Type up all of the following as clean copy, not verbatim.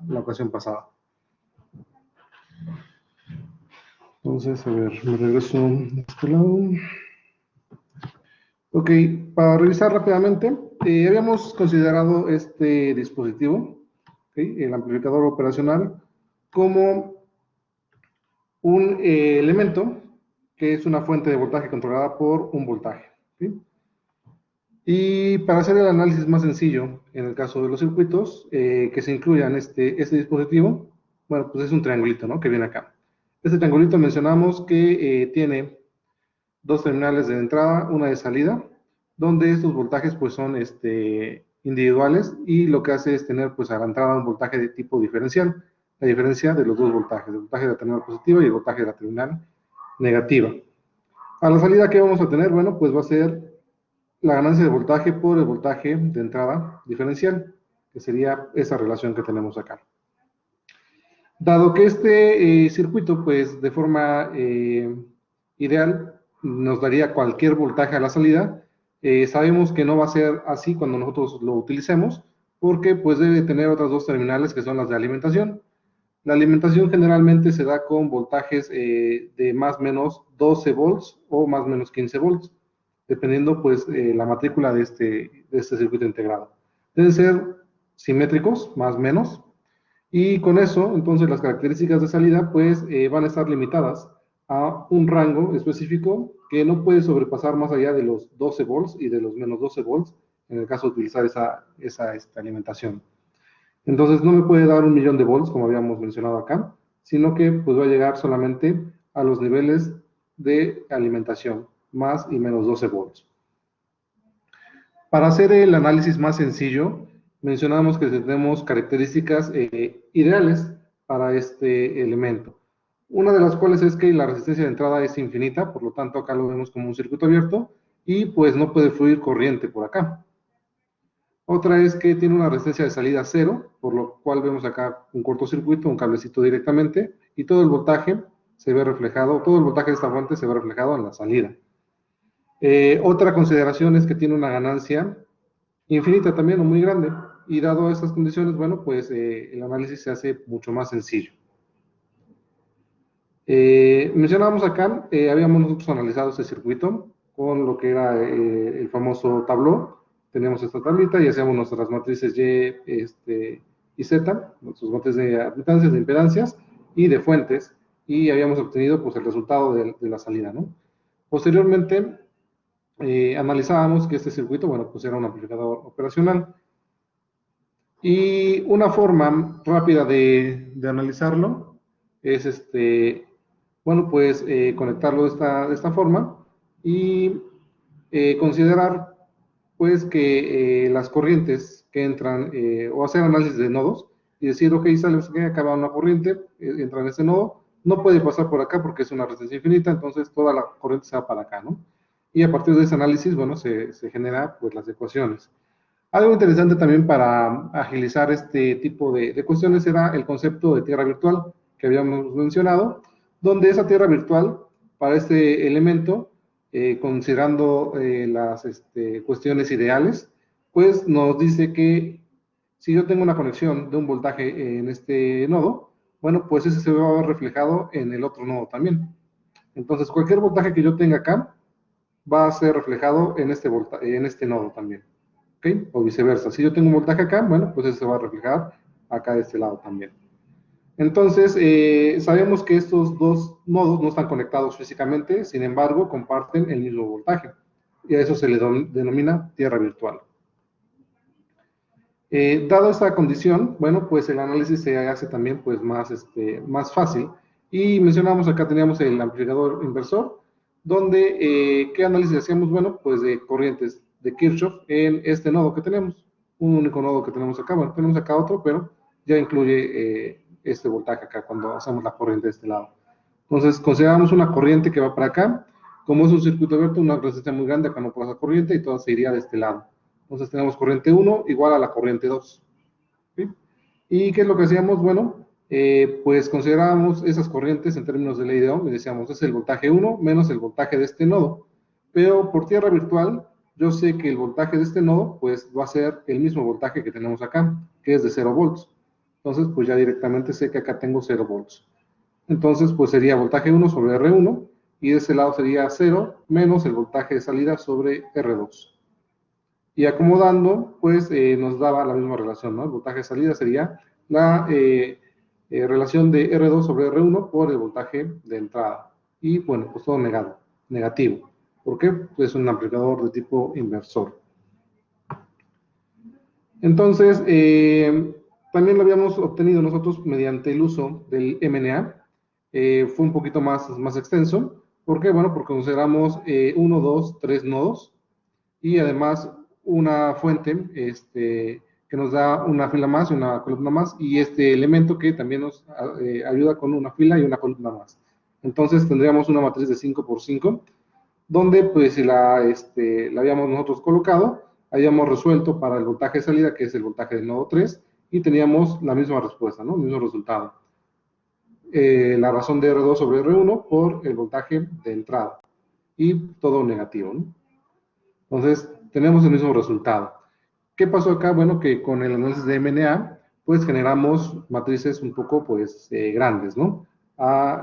la ocasión pasada. Entonces, a ver, me regreso a este lado. Ok, para revisar rápidamente, habíamos considerado este dispositivo, ¿okay? El amplificador operacional, como un elemento que es una fuente de voltaje controlada por un voltaje. ¿Sí? Y para hacer el análisis más sencillo, en el caso de los circuitos que se incluyan este dispositivo, bueno, pues es un triangulito, ¿no? Que viene acá. Este triangulito mencionamos que tiene dos terminales de entrada, una de salida, donde estos voltajes pues son individuales y lo que hace es tener pues a la entrada un voltaje de tipo diferencial, la diferencia de los dos voltajes, el voltaje de la terminal positiva y el voltaje de la terminal negativa. A la salida, ¿qué vamos a tener? Bueno, pues va a ser la ganancia de voltaje por el voltaje de entrada diferencial, que sería esa relación que tenemos acá. Dado que este circuito, pues de forma ideal, nos daría cualquier voltaje a la salida, sabemos que no va a ser así cuando nosotros lo utilicemos, porque pues debe tener otras dos terminales que son las de alimentación. La alimentación generalmente se da con voltajes de más o menos 12 volts o más o menos 15 volts, dependiendo pues la matrícula de este circuito integrado. Deben ser simétricos, más o menos, y con eso, entonces las características de salida pues van a estar limitadas a un rango específico que no puede sobrepasar más allá de los 12 volts y de los menos 12 volts en el caso de utilizar esa alimentación. Entonces no me puede dar 1.000.000 de volts, como habíamos mencionado acá, sino que pues va a llegar solamente a los niveles de alimentación, más y menos 12 volts. Para hacer el análisis más sencillo, mencionamos que tenemos características ideales para este elemento. Una de las cuales es que la resistencia de entrada es infinita, por lo tanto acá lo vemos como un circuito abierto, y pues no puede fluir corriente por acá. Otra es que tiene una resistencia de salida cero, por lo cual vemos acá un cortocircuito, un cablecito directamente, y todo el voltaje se ve reflejado, todo el voltaje de esta fuente se ve reflejado en la salida. Otra consideración es que tiene una ganancia infinita también, o muy grande, y dado estas condiciones, bueno, pues el análisis se hace mucho más sencillo. Mencionábamos acá, habíamos nosotros analizado este circuito con lo que era el famoso tableau. Teníamos esta tablita y hacíamos nuestras matrices y Z, nuestras matrices de admitancias, de impedancias y de fuentes, y habíamos obtenido pues el resultado de la salida, ¿no? Posteriormente, analizábamos que este circuito, bueno, pues era un amplificador operacional. Y una forma rápida de analizarlo es, bueno, pues conectarlo de esta forma y considerar, pues, que las corrientes que entran, o hacer análisis de nodos y decir, ok, sale que acaba una corriente, entra en este nodo, no puede pasar por acá porque es una resistencia infinita, entonces toda la corriente se va para acá, ¿no? Y a partir de ese análisis, bueno, se genera, pues, las ecuaciones. Algo interesante también para agilizar este tipo de cuestiones era el concepto de tierra virtual que habíamos mencionado, donde esa tierra virtual para este elemento, considerando las cuestiones ideales, pues nos dice que si yo tengo una conexión de un voltaje en este nodo, bueno, pues ese se va a ver reflejado en el otro nodo también. Entonces, cualquier voltaje que yo tenga acá va a ser reflejado en este nodo también. ¿Okay? O viceversa. Si yo tengo un voltaje acá, bueno, pues eso se va a reflejar acá de este lado también. Entonces, sabemos que estos dos nodos no están conectados físicamente, sin embargo, comparten el mismo voltaje. Y a eso se le denomina tierra virtual. Dado esta condición, bueno, pues el análisis se hace también pues, más fácil. Y mencionamos acá, teníamos el amplificador inversor, donde, ¿qué análisis hacíamos? Bueno, pues de corrientes de Kirchhoff en este nodo que tenemos. Un único nodo que tenemos acá. Bueno, tenemos acá otro, pero ya incluye este voltaje acá cuando hacemos la corriente de este lado. Entonces, consideramos una corriente que va para acá. Como es un circuito abierto, una resistencia muy grande, acá no pasa corriente y todo se iría de este lado. Entonces tenemos corriente 1 igual a la corriente 2. ¿Sí? ¿Y qué es lo que hacíamos? Bueno, pues considerábamos esas corrientes en términos de ley de Ohm y decíamos, es el voltaje 1 menos el voltaje de este nodo. Pero por tierra virtual, yo sé que el voltaje de este nodo, pues va a ser el mismo voltaje que tenemos acá, que es de 0 volts. Entonces, pues ya directamente sé que acá tengo 0 volts. Entonces, pues sería voltaje 1 sobre R1, y de ese lado sería 0 menos el voltaje de salida sobre R2. Y acomodando, pues nos daba la misma relación, ¿no? El voltaje de salida sería la relación de R2 sobre R1 por el voltaje de entrada. Y bueno, pues todo negativo. ¿Por qué? Pues es un amplificador de tipo inversor. Entonces, también lo habíamos obtenido nosotros mediante el uso del MNA. Fue un poquito más extenso. ¿Por qué? Bueno, porque consideramos 1, 2, 3 nodos y además una fuente que nos da una fila más y una columna más, y este elemento que también nos ayuda con una fila y una columna más. Entonces tendríamos una matriz de 5 por 5, donde pues si la habíamos nosotros colocado, habíamos resuelto para el voltaje de salida, que es el voltaje del nodo 3, y teníamos la misma respuesta, ¿no? El mismo resultado. La razón de R2 sobre R1 por el voltaje de entrada, y todo negativo, ¿no? Entonces, tenemos el mismo resultado. ¿Qué pasó acá? Bueno, que con el análisis de MNA, pues generamos matrices un poco, pues, grandes, ¿no?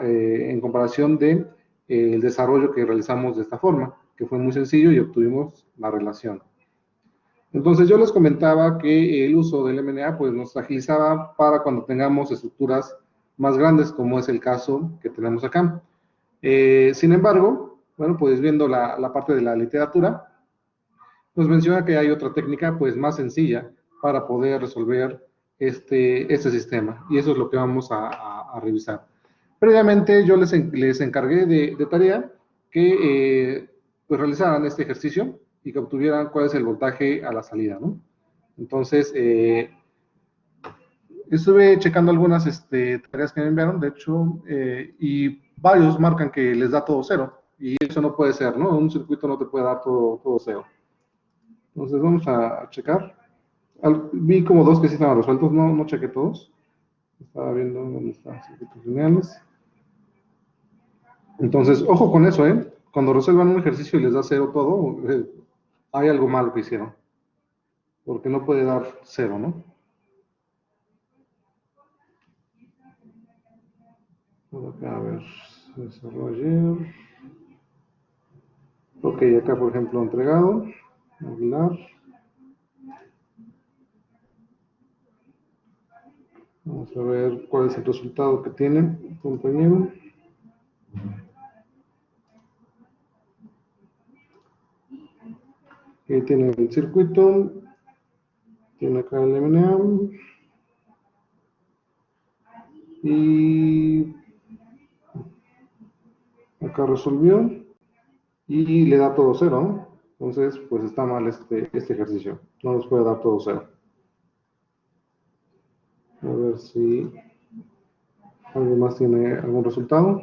En comparación de el desarrollo que realizamos de esta forma, que fue muy sencillo y obtuvimos la relación. Entonces, yo les comentaba que el uso del MNA, pues, nos agilizaba para cuando tengamos estructuras más grandes, como es el caso que tenemos acá. Sin embargo, bueno, pues viendo la parte de la literatura, nos menciona que hay otra técnica pues más sencilla para poder resolver este sistema, y eso es lo que vamos a revisar. Previamente yo les encargué de tarea que pues realizaran este ejercicio y que obtuvieran cuál es el voltaje a la salida, ¿no? Entonces, estuve checando algunas tareas que me enviaron, de hecho, y varios marcan que les da todo cero, y eso no puede ser, ¿no? Un circuito no te puede dar todo cero. Entonces vamos a checar. Vi como dos que sí estaban resueltos, no chequé todos. Estaba viendo dónde están circuitos lineales. Entonces, ojo con eso, ¿eh? Cuando resuelvan un ejercicio y les da cero todo, hay algo malo que hicieron. Porque no puede dar cero, ¿no? Acá, a ver, desarrollar. Ok, acá por ejemplo entregado, Aguilar. Vamos a ver cuál es el resultado que tiene el compañero. Aquí tiene el circuito, tiene acá el MNA, y acá resolvió y le da todo cero, ¿no? Entonces, pues está mal este ejercicio, no nos puede dar todo cero. A ver si alguien más tiene algún resultado.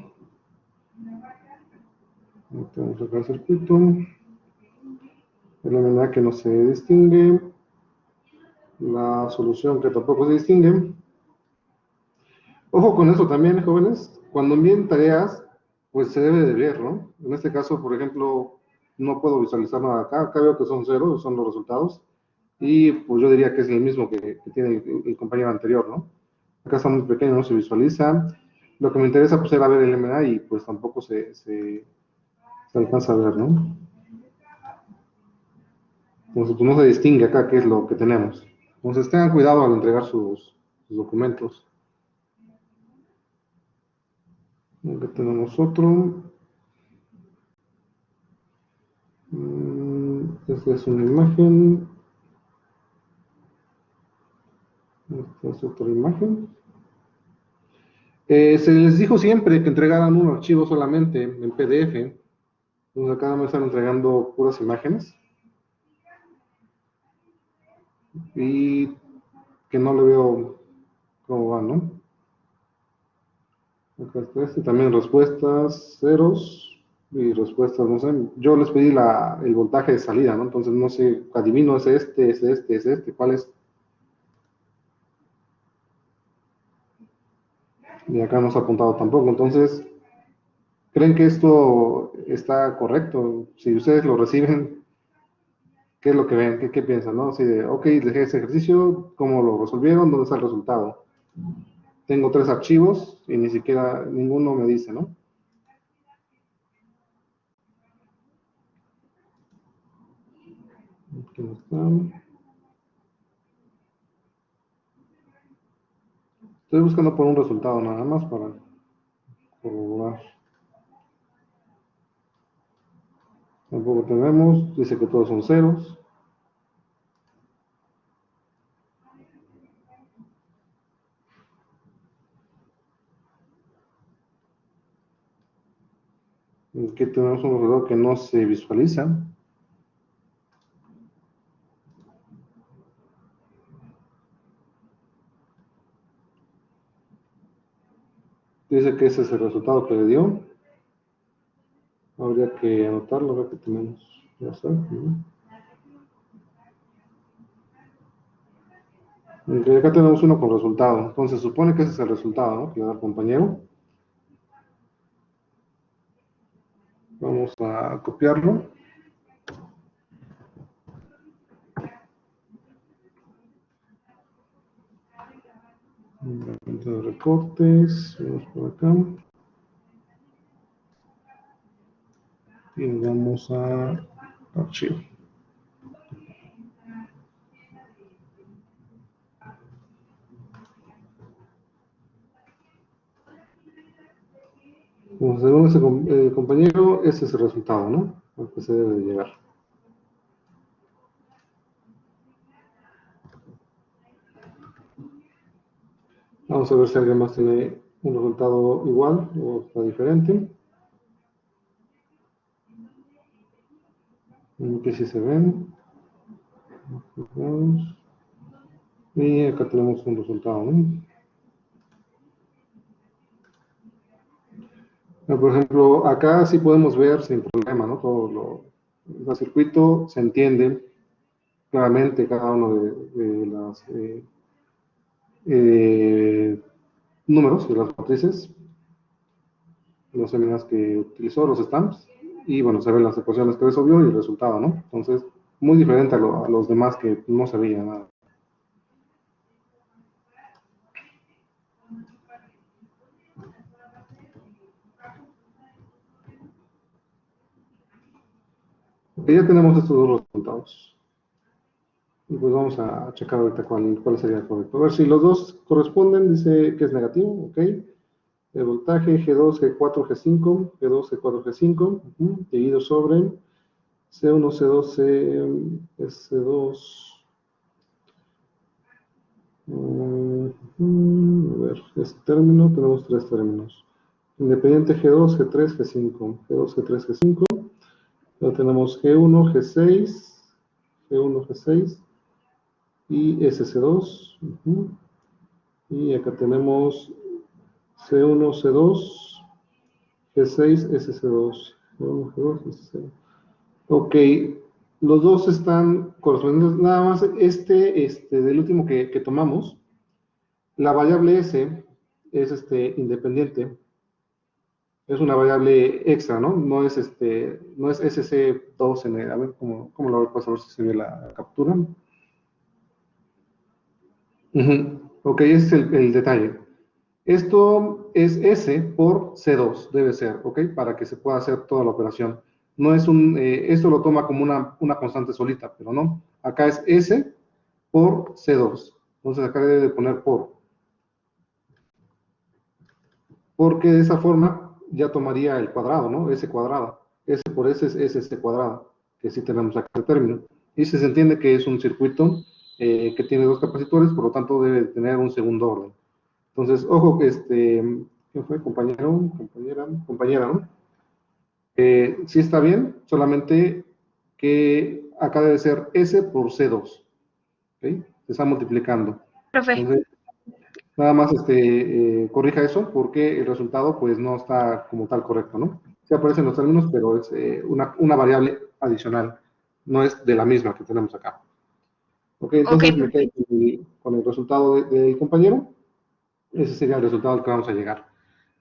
Tenemos acá el circuito, el MNA que no se distingue, la solución que tampoco se distingue. Ojo con eso también, jóvenes, cuando envíen tareas, pues se debe de ver, ¿no? En este caso, por ejemplo, no puedo visualizar nada acá veo que son cero, son los resultados, y pues yo diría que es el mismo que tiene el compañero anterior, ¿no? Acá está muy pequeño, no se visualiza. Lo que me interesa pues era ver el MA y pues tampoco se alcanza a ver, ¿no? Entonces pues no se distingue acá qué es lo que tenemos. Entonces tengan cuidado al entregar sus documentos. Acá tenemos otro. Esta es una imagen. Esta es otra imagen. Se les dijo siempre que entregaran un archivo solamente en PDF. Entonces acá me están entregando puras imágenes. Y que no le veo cómo va, ¿no? Acá está también respuestas, ceros y respuestas, no sé. Yo les pedí el voltaje de salida, ¿no? Entonces no sé, adivino, es este, ¿cuál es? Y acá no se ha apuntado tampoco. Entonces, ¿creen que esto está correcto? Si ustedes lo reciben, ¿qué es lo que ven? ¿Qué piensan, no? Así de, ok, dejé ese ejercicio, ¿cómo lo resolvieron? ¿Dónde está el resultado? Tengo 3 archivos y ni siquiera ninguno me dice, ¿no? Aquí no están. Estoy buscando por un resultado nada más para corroborar. Tampoco tenemos, dice que todos son ceros. Aquí tenemos un resultado que no se visualiza. Dice que ese es el resultado que le dio. Habría que anotarlo, a ver qué tenemos. Ya está. Acá tenemos uno con resultado. Entonces, supone que ese es el resultado, ¿no? Que le da el compañero. Vamos a copiarlo. De recortes, vamos por acá. Y vamos a archivo. Como según ese compañero, ese es el resultado, ¿no? Al que se debe llegar. Vamos a ver si alguien más tiene un resultado igual o está diferente. Aquí sí se ven. Y acá tenemos un resultado, ¿no? Por ejemplo, acá sí podemos ver sin problema, ¿no? El circuito se entiende claramente cada uno de los números de las matrices, las láminas que utilizó, los stamps, y bueno, se ven las ecuaciones que resolvió y el resultado, ¿no? Entonces, muy diferente a los demás que no se veía nada. Ok, ya tenemos estos dos resultados. Y pues vamos a checar ahorita cuál sería el correcto. A ver si los dos corresponden, dice que es negativo, ok. El voltaje G2, G4, G5, G2, G4, G5, dividido sobre C1, C2, S2. A ver, este término, tenemos 3 términos. Independiente G2, G3, G5, G2, G3, G5. Luego tenemos G1, G6, G1, G6 y SC2. Y acá tenemos C1, C2, G6, SC2. G1, G2, SC2. Ok, los dos están correspondientes. Nada más del último que tomamos, la variable S es independiente. Es una variable extra, ¿no? No es SC2 en el, a ver cómo lo voy a pasar, a ver si se ve la captura. Ok, ese es el detalle. Esto es S por C2, debe ser, ¿ok? Para que se pueda hacer toda la operación. No es esto lo toma como una constante solita, pero no. Acá es S por C2. Entonces acá debe de poner por. Porque de esa forma ya tomaría el cuadrado, ¿no? S cuadrada. S por S es S cuadrada, que sí tenemos acá el término. Y se entiende que es un circuito que tiene dos capacitores, por lo tanto debe tener un segundo orden. Entonces, ojo que ¿quién fue? Compañero, compañera, ¿no? Sí está bien, solamente que acá debe ser S por C2, ¿ok? Se está multiplicando. Profe. Entonces, nada más corrija eso porque el resultado pues no está como tal correcto, ¿no? Sí aparecen los términos, pero es una variable adicional, no es de la misma que tenemos acá. Ok, Ok, entonces me quedo perfecto. con el resultado del compañero. Ese sería el resultado al que vamos a llegar.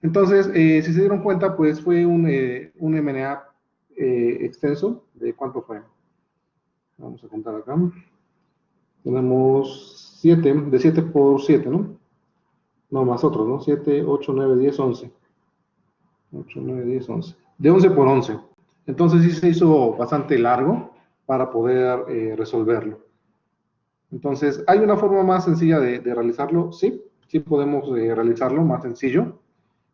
Entonces, si se dieron cuenta, pues fue un MNA extenso. ¿De cuánto fue? Vamos a contar acá. Tenemos 7, de 7 por 7, ¿no? no, más otros, ¿no? 7, 8, 9, 10, 11. 8, 9, 10, 11. De 11 por 11. Entonces sí se hizo bastante largo para poder resolverlo. Entonces, ¿hay una forma más sencilla de realizarlo? Sí, sí podemos realizarlo más sencillo.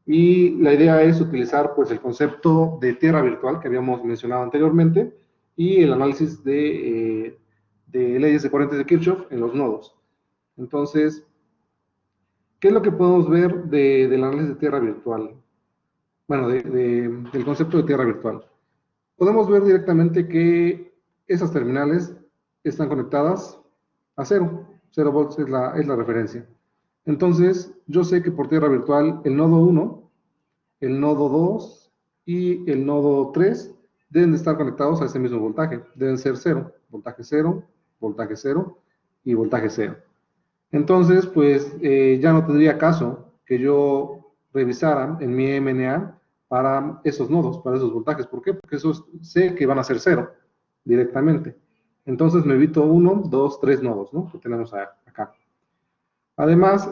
Y la idea es utilizar pues el concepto de tierra virtual que habíamos mencionado anteriormente y el análisis de leyes de corrientes de Kirchhoff en los nodos. Entonces, ¿qué es lo que podemos ver del análisis de tierra virtual? Bueno, del concepto de tierra virtual. Podemos ver directamente que esas terminales están conectadas a cero. 0 volts es la referencia. Entonces, yo sé que por tierra virtual el nodo 1, el nodo 2 y el nodo 3 deben de estar conectados a ese mismo voltaje. Deben ser 0, voltaje 0 y voltaje 0. Entonces, pues ya no tendría caso que yo revisara en mi MNA para esos nodos, para esos voltajes. ¿Por qué? Porque esos sé que van a ser 0 directamente. Entonces me evito 1, 2, 3 nodos, ¿no? Que tenemos acá. Además,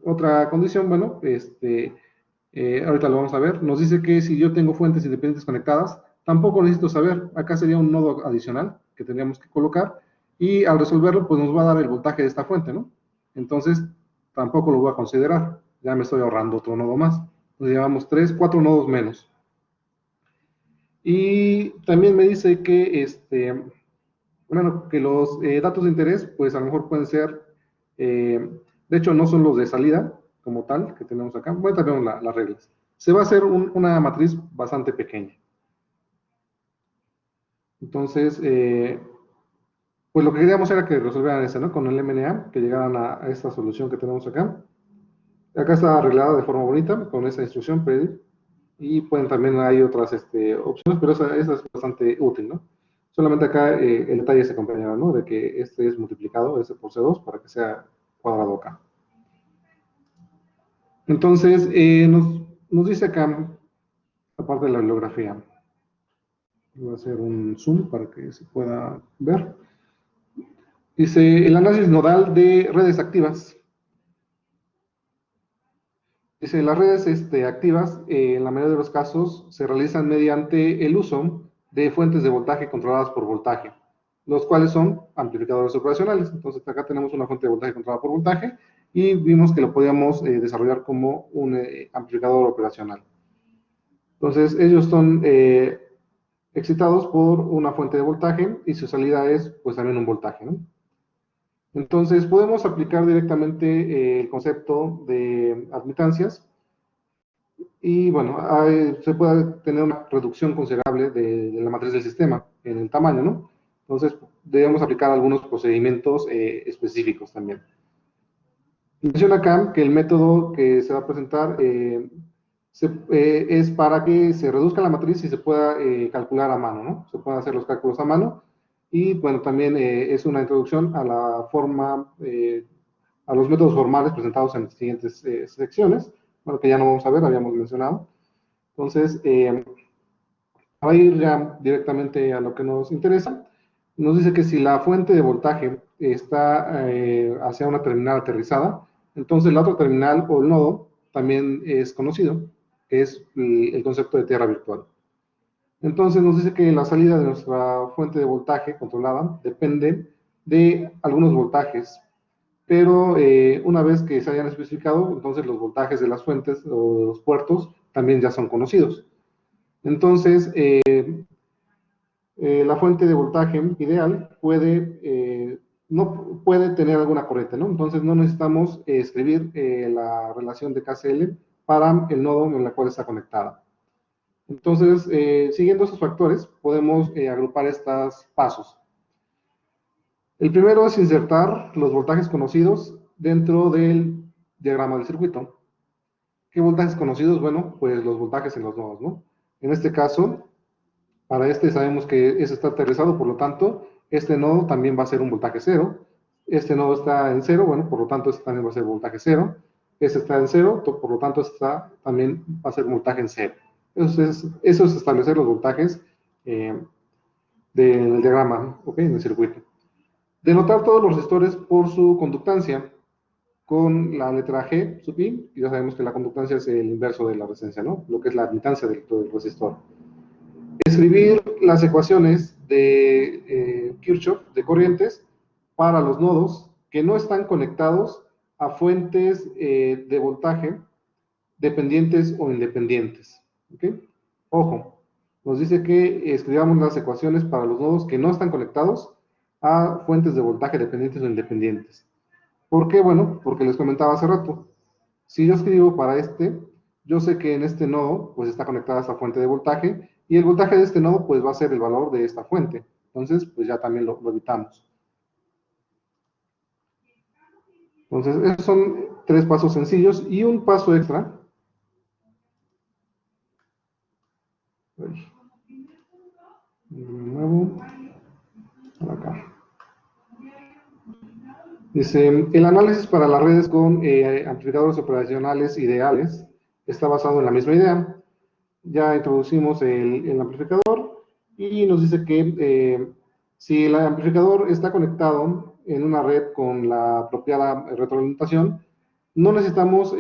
otra condición, bueno, ahorita lo vamos a ver, nos dice que si yo tengo fuentes independientes conectadas, tampoco necesito saber, acá sería un nodo adicional que tendríamos que colocar, y al resolverlo, pues nos va a dar el voltaje de esta fuente, ¿no? Entonces, tampoco lo voy a considerar, ya me estoy ahorrando otro nodo más. Entonces, llevamos 3, 4 nodos menos. Y también me dice que, bueno, que los datos de interés, pues a lo mejor pueden ser, de hecho no son los de salida como tal que tenemos acá. Bueno, también las reglas. Se va a hacer una matriz bastante pequeña. Entonces, pues lo que queríamos era que resolvieran esa, ¿no? Con el MNA, que llegaran a esta solución que tenemos acá. Acá está arreglada de forma bonita con esa instrucción pedir. Y pueden también hay otras opciones, pero esa es bastante útil, ¿no? Solamente acá el detalle se acompañará, ¿no? De que este es multiplicado, S por C2, para que sea cuadrado acá. Entonces, nos dice acá, aparte de la bibliografía, voy a hacer un zoom para que se pueda ver. Dice, el análisis nodal de redes activas. Dice, las redes activas, en la mayoría de los casos, se realizan mediante el uso de fuentes de voltaje controladas por voltaje, los cuales son amplificadores operacionales. Entonces, acá tenemos una fuente de voltaje controlada por voltaje y vimos que lo podíamos desarrollar como un amplificador operacional. Entonces, ellos son excitados por una fuente de voltaje y su salida es, pues, también un voltaje, ¿no? Entonces, podemos aplicar directamente el concepto de admitancias y bueno, se puede tener una reducción considerable de la matriz del sistema en el tamaño, ¿no? Entonces, debemos aplicar algunos procedimientos específicos también. Menciona acá que el método que se va a presentar es para que se reduzca la matriz y se pueda calcular a mano, ¿no? Se pueden hacer los cálculos a mano. Y bueno, también es una introducción a la forma, a los métodos formales presentados en las siguientes secciones, bueno, que ya no vamos a ver, habíamos mencionado. Entonces, para ir ya directamente a lo que nos interesa, nos dice que si la fuente de voltaje está hacia una terminal aterrizada, entonces la otra terminal o el nodo también es conocido, que es el concepto de tierra virtual. Entonces nos dice que la salida de nuestra fuente de voltaje controlada depende de algunos voltajes, pero una vez que se hayan especificado, entonces los voltajes de las fuentes o de los puertos también ya son conocidos. Entonces, la fuente de voltaje ideal no puede tener alguna corriente, ¿no? Entonces no necesitamos escribir la relación de KCL para el nodo en el cual está conectada. Entonces, siguiendo esos factores, podemos agrupar estos pasos. El primero es insertar los voltajes conocidos dentro del diagrama del circuito. ¿Qué voltajes conocidos? Bueno, pues los voltajes en los nodos, ¿no? En este caso, para sabemos que ese está aterrizado, por lo tanto, este nodo también va a ser un voltaje 0. Este nodo está en 0, bueno, por lo tanto, este también va a ser voltaje 0. Este está en 0, por lo tanto, este también va a ser voltaje en 0. Eso es establecer los voltajes del diagrama, ¿ok? En el circuito. Denotar todos los resistores por su conductancia. con la letra G sub I, y ya sabemos que la conductancia es el inverso de la resistencia, ¿no? Lo que es la admitancia del resistor. Escribir las ecuaciones de Kirchhoff de corrientes para los nodos que no están conectados a fuentes de voltaje dependientes o independientes. ¿Okay? Ojo, nos dice que escribamos las ecuaciones para los nodos que no están conectados a fuentes de voltaje dependientes o independientes. ¿Por qué? Bueno, porque les comentaba hace rato. Si yo escribo para este, yo sé que en este nodo pues está conectada esta fuente de voltaje y el voltaje de este nodo pues va a ser el valor de esta fuente. Entonces pues ya también lo evitamos. Entonces esos son 3 pasos sencillos y un paso extra. De nuevo, acá. Dice, el análisis para las redes con amplificadores operacionales ideales está basado en la misma idea. Ya introducimos el amplificador y nos dice que si el amplificador está conectado en una red con la apropiada retroalimentación, no necesitamos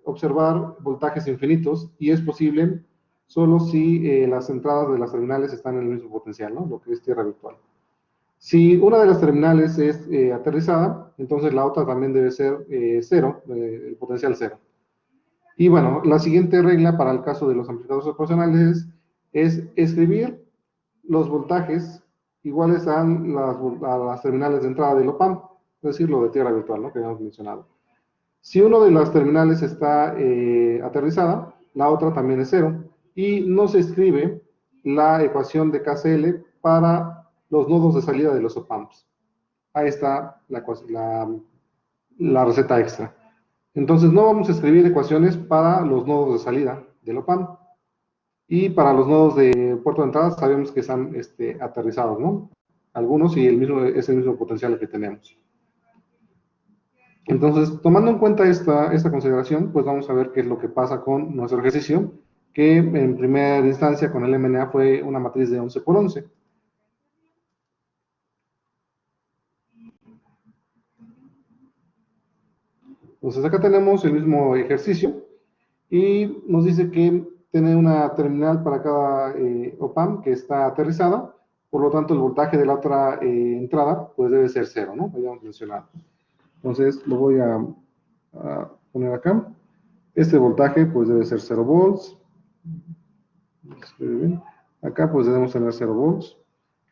observar voltajes infinitos y es posible solo si las entradas de las terminales están en el mismo potencial, ¿no? Lo que es tierra virtual. Si una de las terminales es aterrizada, entonces la otra también debe ser cero, el potencial cero. Y bueno, la siguiente regla para el caso de los amplificadores operacionales es escribir los voltajes iguales a las terminales de entrada del OPAMP, es decir, lo de tierra virtual, ¿no? Que habíamos mencionado. Si una de las terminales está aterrizada, la otra también es cero. Y no se escribe la ecuación de KCL para los nodos de salida de los OPAMPs. Ahí está la receta extra. Entonces no vamos a escribir ecuaciones para los nodos de salida del OPAMP. Y para los nodos de puerto de entrada sabemos que están aterrizados, ¿no? Algunos y es el mismo potencial que tenemos. Entonces, tomando en cuenta esta consideración, pues vamos a ver qué es lo que pasa con nuestro ejercicio, que en primera instancia con el MNA fue una matriz de 11 por 11. Entonces acá tenemos el mismo ejercicio y nos dice que tiene una terminal para cada OPAMP que está aterrizada, por lo tanto el voltaje de la otra entrada pues debe ser cero, ¿no? Habíamos mencionado. Entonces lo voy a poner acá. Este voltaje pues debe ser 0 volts. Acá pues debemos tener 0 volts.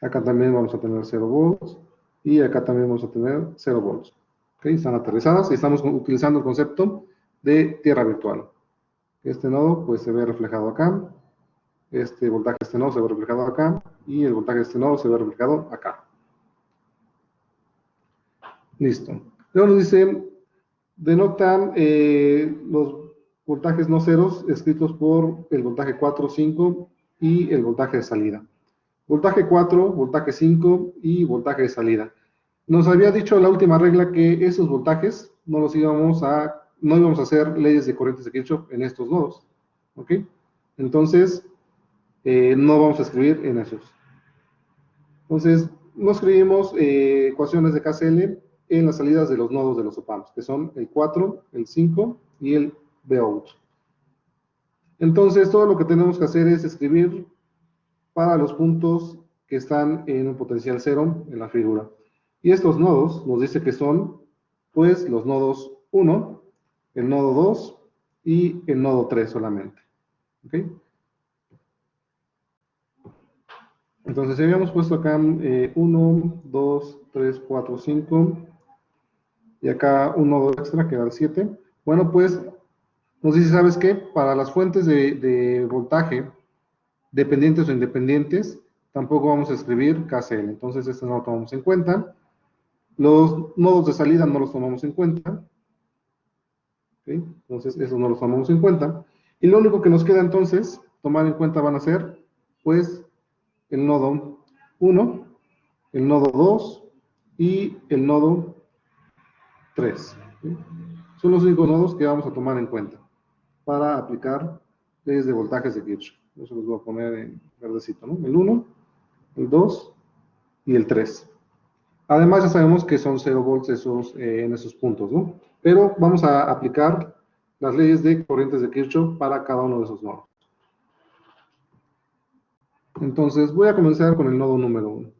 Acá también vamos a tener 0 volts. Y acá también vamos a tener 0 volts. ¿Okay? Están aterrizadas y estamos utilizando el concepto de tierra virtual. Este nodo pues se ve reflejado acá. Este voltaje de este nodo se ve reflejado acá. Y el voltaje de este nodo se ve reflejado acá. Listo. Luego nos dice, denotan los voltajes no ceros escritos por el voltaje 4, 5 y el voltaje de salida. Voltaje 4, voltaje 5 y voltaje de salida. Nos había dicho la última regla que esos voltajes no íbamos a hacer leyes de corrientes de Kirchhoff en estos nodos. ¿Ok? Entonces, no vamos a escribir en esos. Entonces, no escribimos ecuaciones de KCL en las salidas de los nodos de los OPAMPs, que son el 4, el 5 y el Vout. Entonces, todo lo que tenemos que hacer es escribir para los puntos que están en un potencial cero en la figura. Y estos nodos nos dice que son, pues, los nodos 1, el nodo 2 y el nodo 3 solamente. ¿Ok? Entonces, si habíamos puesto acá 1, 2, 3, 4, 5, y acá un nodo extra que da el 7. Bueno, pues nos dice, ¿sabes qué? Para las fuentes de voltaje dependientes o independientes, tampoco vamos a escribir KCL. Entonces, este no lo tomamos en cuenta. Los nodos de salida no los tomamos en cuenta. ¿Okay? Entonces, esos no los tomamos en cuenta. Y lo único que nos queda entonces tomar en cuenta van a ser, pues, el nodo 1, el nodo 2 y el nodo 3. ¿Okay? Son los únicos nodos que vamos a tomar en cuenta para aplicar leyes de voltajes de Kirchhoff. Eso los voy a poner en verdecito, ¿no? El 1, el 2 y el 3. Además, ya sabemos que son 0 volts en esos puntos, ¿no? pero vamos a aplicar las leyes de corrientes de Kirchhoff para cada uno de esos nodos. Entonces, voy a comenzar con el nodo número 1.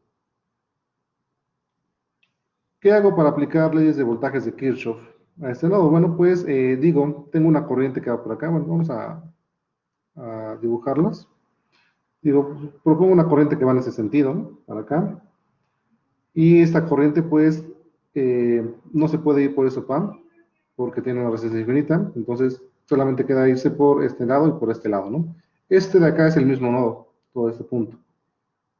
¿Qué hago para aplicar leyes de voltajes de Kirchhoff a este nodo? Bueno, pues digo, tengo una corriente que va por acá. Bueno, vamos a dibujarlas. Digo, propongo una corriente que va en ese sentido, ¿no? Para acá. Y esta corriente, pues, no se puede ir por eso PAM, porque tiene una resistencia infinita. Entonces, solamente queda irse por este lado y por este lado, ¿no? Este de acá es el mismo nodo, todo este punto.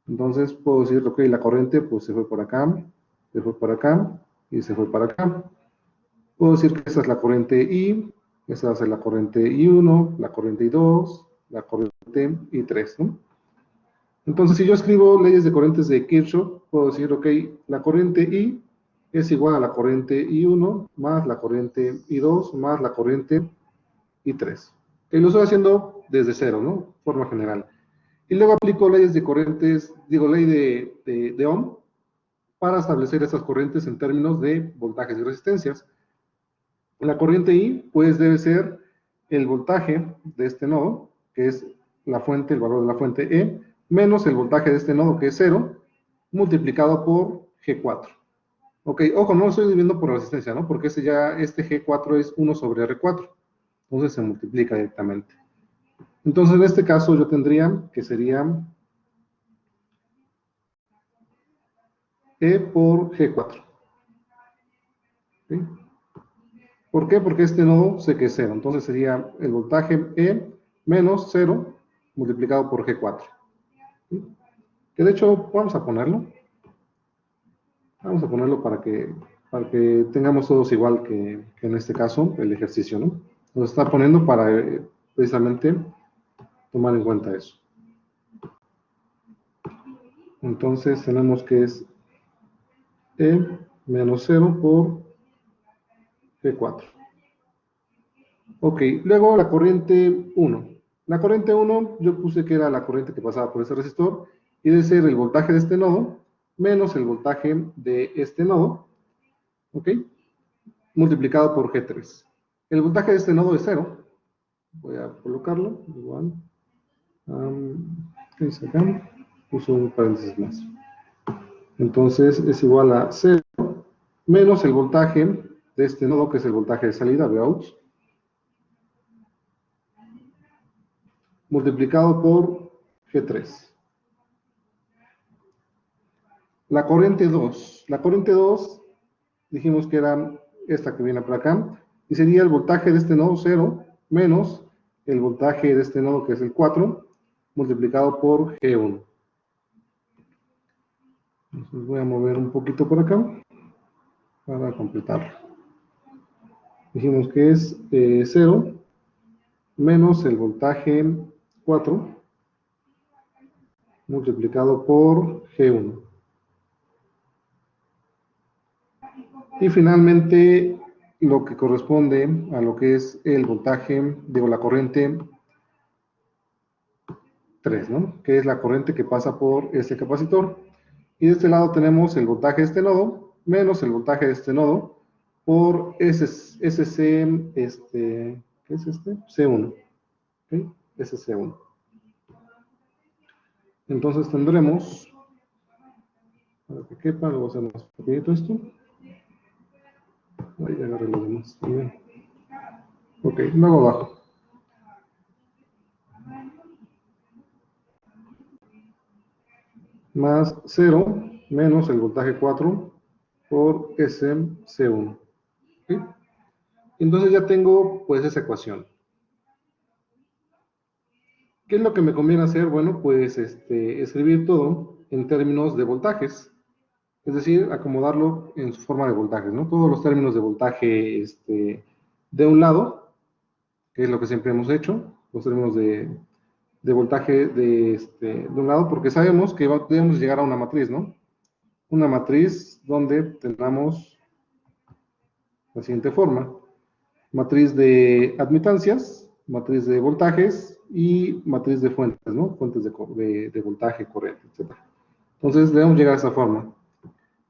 Entonces, puedo decir, ok, la corriente, pues, se fue por acá, se fue por acá, y se fue para acá. Puedo decir que esta es la corriente I, esta va a ser la corriente I1, la corriente I2, la corriente I3, ¿no? Entonces, si yo escribo leyes de corrientes de Kirchhoff, puedo decir, ok, la corriente I es igual a la corriente I1 más la corriente I2 más la corriente I3. Y lo estoy haciendo desde cero, ¿no? Forma general. Y luego aplico leyes de corrientes, digo, ley de Ohm, para establecer esas corrientes en términos de voltajes y resistencias. La corriente I, pues, debe ser el voltaje de este nodo, que es la fuente, el valor de la fuente E, menos el voltaje de este nodo, que es 0, multiplicado por G4. Ok, ojo, no lo estoy dividiendo por resistencia, ¿no? Porque este G4 es 1 sobre R4. Entonces se multiplica directamente. Entonces, en este caso, yo tendría que sería E por G4. ¿Sí? ¿Por qué? Porque este nodo sé que es 0. Entonces sería el voltaje E menos 0 multiplicado por G4. ¿Sí? Que de hecho, vamos a ponerlo. Vamos a ponerlo para que tengamos todos igual que en este caso, el ejercicio, ¿no? Nos está poniendo para precisamente tomar en cuenta eso. Entonces tenemos que es E menos 0 por G4. Ok, luego la corriente 1. La corriente 1 yo puse que era la corriente que pasaba por ese resistor y debe ser el voltaje de este nodo menos el voltaje de este nodo, ¿ok? Multiplicado por G3. El voltaje de este nodo es 0. Voy a colocarlo, igual. ¿Qué dice acá? Puso un paréntesis más. Entonces es igual a 0 menos el voltaje de este nodo, que es el voltaje de salida, Vout, multiplicado por G3. La corriente 2. La corriente 2 dijimos que era esta que viene por acá, y sería el voltaje de este nodo 0 menos el voltaje de este nodo, que es el 4, multiplicado por G1. Entonces voy a mover un poquito por acá para completarlo. Dijimos que es 0 menos el voltaje 4 multiplicado por G1. Y finalmente, lo que corresponde a lo que es el voltaje, digo, la corriente 3, ¿no? Que es la corriente que pasa por este capacitor. Y de este lado tenemos el voltaje de este nodo menos el voltaje de este nodo por SC, ¿qué es este? C1. ¿Okay? SC1. Entonces tendremos, para que quepa, luego hacemos más pequeñito esto. Ahí agarré lo demás. Bien. Ok, luego abajo. Más 0 menos el voltaje 4 por SC1. ¿Sí? Entonces ya tengo pues esa ecuación. ¿Qué es lo que me conviene hacer? Bueno, pues escribir todo en términos de voltajes. Es decir, acomodarlo en su forma de voltajes, ¿no? Todos los términos de voltaje de un lado, que es lo que siempre hemos hecho, los términos de voltaje de un lado, porque sabemos que debemos llegar a una matriz, ¿no? Una matriz donde tengamos la siguiente forma: matriz de admitancias, matriz de voltajes y matriz de fuentes, ¿no? Fuentes de voltaje, corriente, etc. Entonces debemos llegar a esa forma.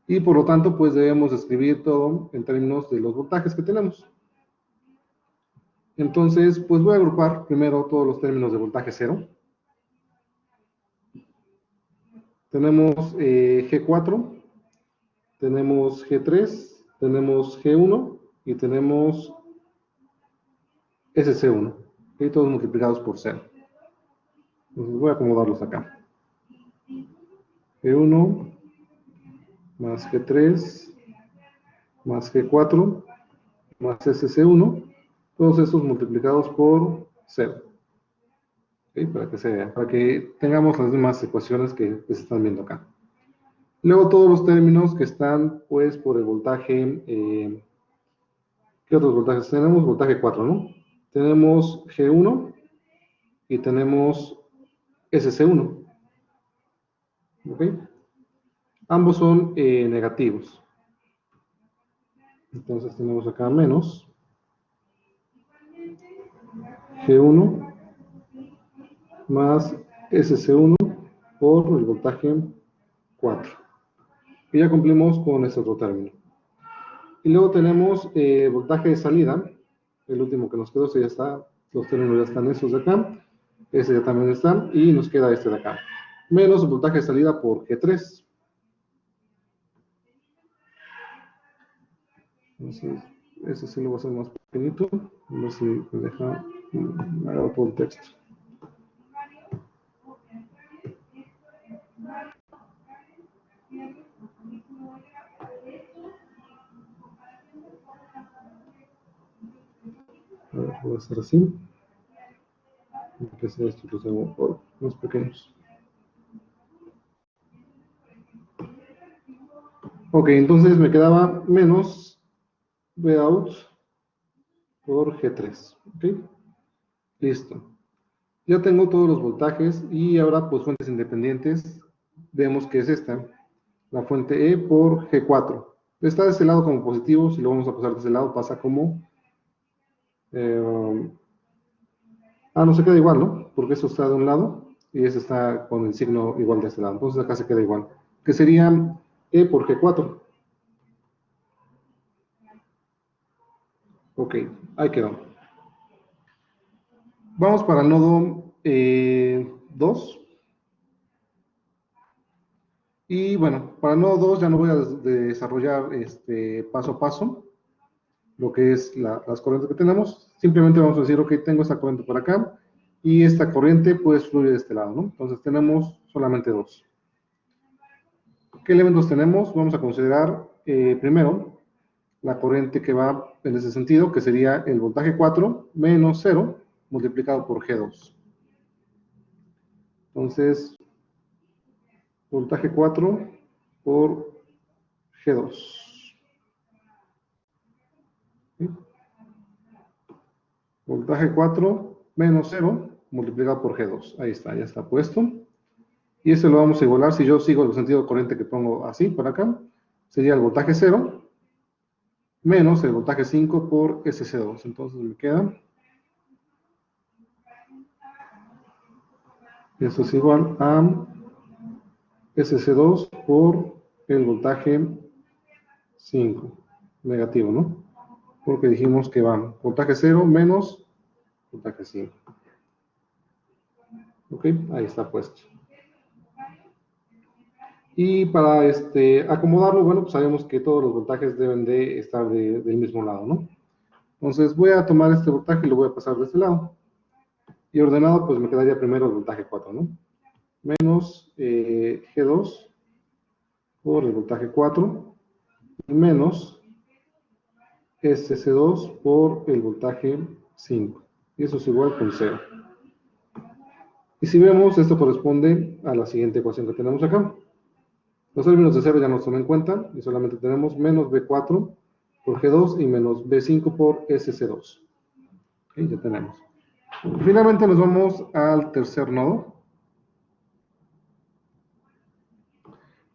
y por lo tanto, pues debemos escribir todo en términos de los voltajes que tenemos. Entonces, pues voy a agrupar primero todos los términos de voltaje cero. Tenemos G4, tenemos G3, tenemos G1 y tenemos SC1, y todos multiplicados por 0. Entonces voy a acomodarlos acá. G1 más G3 más G4 más SC1, todos estos multiplicados por 0. ¿Okay? Para que tengamos las mismas ecuaciones que se están viendo acá. Luego todos los términos que están pues por el voltaje, ¿qué otros voltajes tenemos? Voltaje 4, ¿no? Tenemos G1 y tenemos SC1. ¿Ok? Ambos son negativos. Entonces tenemos acá menos G1 más SC1 por el voltaje 4. Y ya cumplimos con este otro término. Y luego tenemos voltaje de salida, el último que nos quedó, ese ya está, los términos ya están esos de acá, ese ya también está, y nos queda este de acá, menos el voltaje de salida por G3. Entonces, ese sí lo voy a hacer más pequeñito, a ver si me deja, me hago todo el texto. A ver, voy a hacer así. Que sea esto, los hago por más pequeños. Ok, entonces me quedaba menos Vout por G3. Ok, listo. Ya tengo todos los voltajes y ahora pues fuentes independientes. Vemos que es esta, la fuente E por G4. Está de este lado como positivo, si lo vamos a pasar de este lado pasa como... no se queda igual, ¿no? Porque eso está de un lado y ese está con el signo igual de este lado. Entonces acá se queda igual. Que sería E por G4. Ok, ahí quedó. Vamos para el nodo 2. Y bueno, para el nodo 2 ya no voy a desarrollar paso a paso lo que es las corrientes que tenemos. Simplemente vamos a decir, ok, tengo esta corriente por acá y esta corriente pues fluye de este lado, ¿no? Entonces tenemos solamente dos. ¿Qué elementos tenemos? Vamos a considerar primero la corriente que va en ese sentido, que sería el voltaje 4 menos 0 multiplicado por G2. Entonces, voltaje 4 por G2. ¿Sí? Voltaje 4 menos 0 multiplicado por G2. Ahí está, ya está puesto. Y eso lo vamos a igualar si yo sigo el sentido de corriente que pongo así, por acá. Sería el voltaje 0 menos el voltaje 5 por SC2. Entonces me queda... Eso es igual a SC2 por el voltaje 5. Negativo, ¿no? Porque dijimos que va voltaje 0 menos voltaje 5. Ok, ahí está puesto. Y para acomodarlo, bueno, pues sabemos que todos los voltajes deben de estar del mismo lado, ¿no? Entonces voy a tomar este voltaje y lo voy a pasar de este lado. Y ordenado, pues me quedaría primero el voltaje 4, ¿no? Menos G2 por el voltaje 4 y menos SC2 por el voltaje 5. Y eso es igual con 0. Y si vemos, esto corresponde a la siguiente ecuación que tenemos acá. Los términos de 0 ya no se toman en cuenta y solamente tenemos menos B4 por G2 y menos B5 por SC2. ¿Okay? Ya tenemos. Finalmente nos vamos al tercer nodo,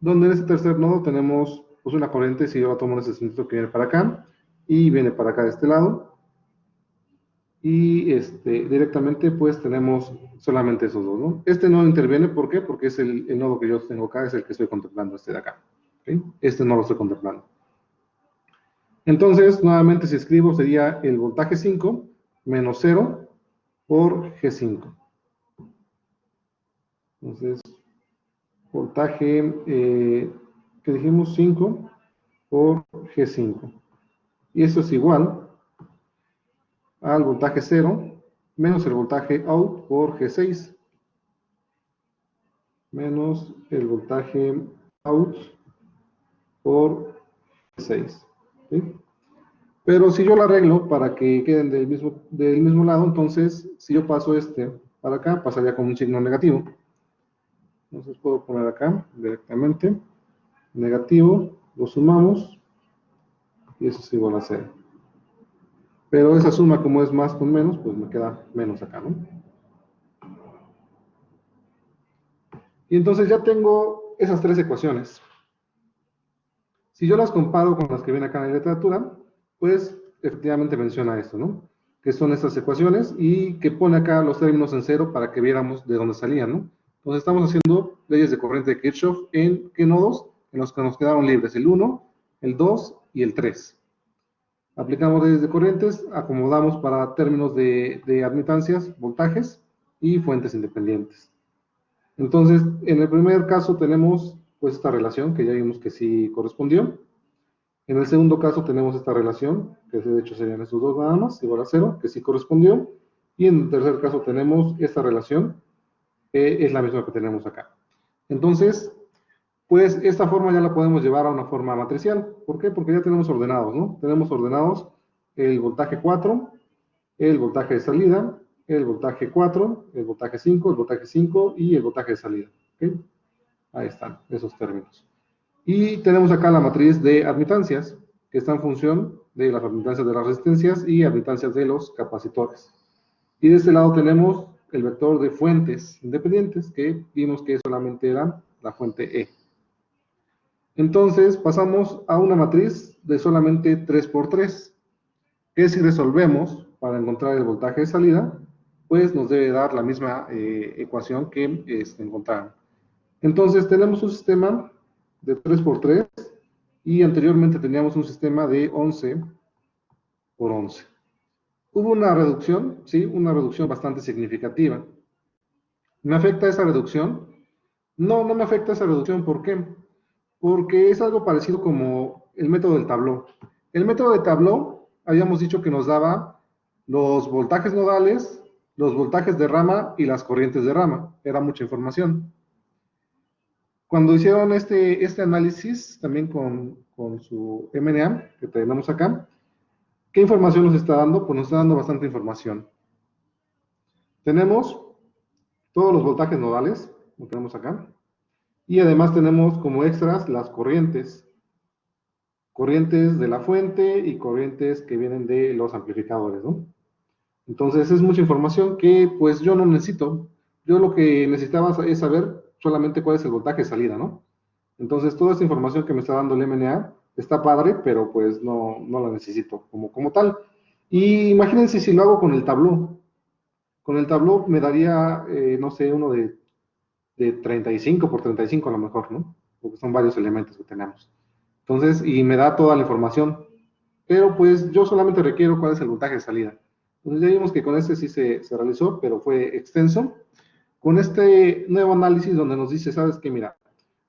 donde en este tercer nodo tenemos pues, una corriente, si yo la tomo en ese sentido, que viene para acá y viene para acá de este lado. Y directamente pues tenemos solamente esos dos, ¿no? Este nodo interviene, ¿por qué? Porque es el nodo que yo tengo acá, es el que estoy contemplando, de acá. ¿Ok? Este no lo estoy contemplando. Entonces, nuevamente, si escribo, sería el voltaje 5 menos 0 por G5. Entonces, voltaje, que dijimos 5 por G5. Y eso es igual al voltaje 0 menos el voltaje out por G6 menos el voltaje out por G6. ¿Sí? Pero si yo lo arreglo para que queden del mismo lado, entonces si yo paso este para acá, pasaría con un signo negativo. Entonces puedo poner acá directamente negativo, lo sumamos y eso es igual a 0. Pero esa suma, como es más con menos, pues me queda menos acá, ¿no? Y entonces ya tengo esas tres ecuaciones. Si yo las comparo con las que vienen acá en la literatura, pues efectivamente menciona esto, ¿no? Que son estas ecuaciones y que pone acá los términos en cero para que viéramos de dónde salían, ¿no? Entonces estamos haciendo leyes de corriente de Kirchhoff en qué nodos, en los que nos quedaron libres, el 1, el 2 y el 3. Aplicamos leyes de corrientes, acomodamos para términos de admitancias, voltajes y fuentes independientes. Entonces, en el primer caso tenemos pues esta relación que ya vimos que sí correspondió. En el segundo caso tenemos esta relación, que de hecho serían estos dos nada más, igual a 0, que sí correspondió. Y en el tercer caso tenemos esta relación, que es la misma que tenemos acá. Entonces, pues esta forma ya la podemos llevar a una forma matricial. ¿Por qué? Porque ya tenemos ordenados, ¿no? Tenemos ordenados el voltaje 4, el voltaje de salida, el voltaje 4, el voltaje 5, el voltaje 5 y el voltaje de salida. ¿Okay? Ahí están esos términos. Y tenemos acá la matriz de admitancias, que está en función de las admitancias de las resistencias y admitancias de los capacitores. Y de este lado tenemos el vector de fuentes independientes, que vimos que solamente era la fuente E. Entonces pasamos a una matriz de solamente 3×3, que si resolvemos para encontrar el voltaje de salida, pues nos debe dar la misma ecuación que encontraron. Entonces tenemos un sistema de 3×3 y anteriormente teníamos un sistema de 11×11. Hubo una reducción, sí, una reducción bastante significativa. ¿Me afecta esa reducción? No, no me afecta esa reducción. ¿Por qué? Porque es algo parecido como el método del tabló. El método de tabló, habíamos dicho que nos daba los voltajes nodales, los voltajes de rama y las corrientes de rama. Era mucha información. Cuando hicieron este análisis, también con su MNA, que tenemos acá, ¿qué información nos está dando? Pues nos está dando bastante información. Tenemos todos los voltajes nodales, lo tenemos acá, y además tenemos como extras las corrientes de la fuente y corrientes que vienen de los amplificadores, ¿no? Entonces es mucha información que pues yo no necesito. Yo lo que necesitaba es saber solamente cuál es el voltaje de salida, ¿no? Entonces toda esta información que me está dando el MNA está padre, pero pues no la necesito como tal. Y imagínense si lo hago con el tabló. Con el tabló me daría, no sé, uno de 35×35 a lo mejor, ¿no? Porque son varios elementos que tenemos. Entonces, y me da toda la información. Pero pues yo solamente requiero cuál es el voltaje de salida. Entonces ya vimos que con este sí se realizó, pero fue extenso. Con este nuevo análisis donde nos dice, ¿sabes qué? Mira,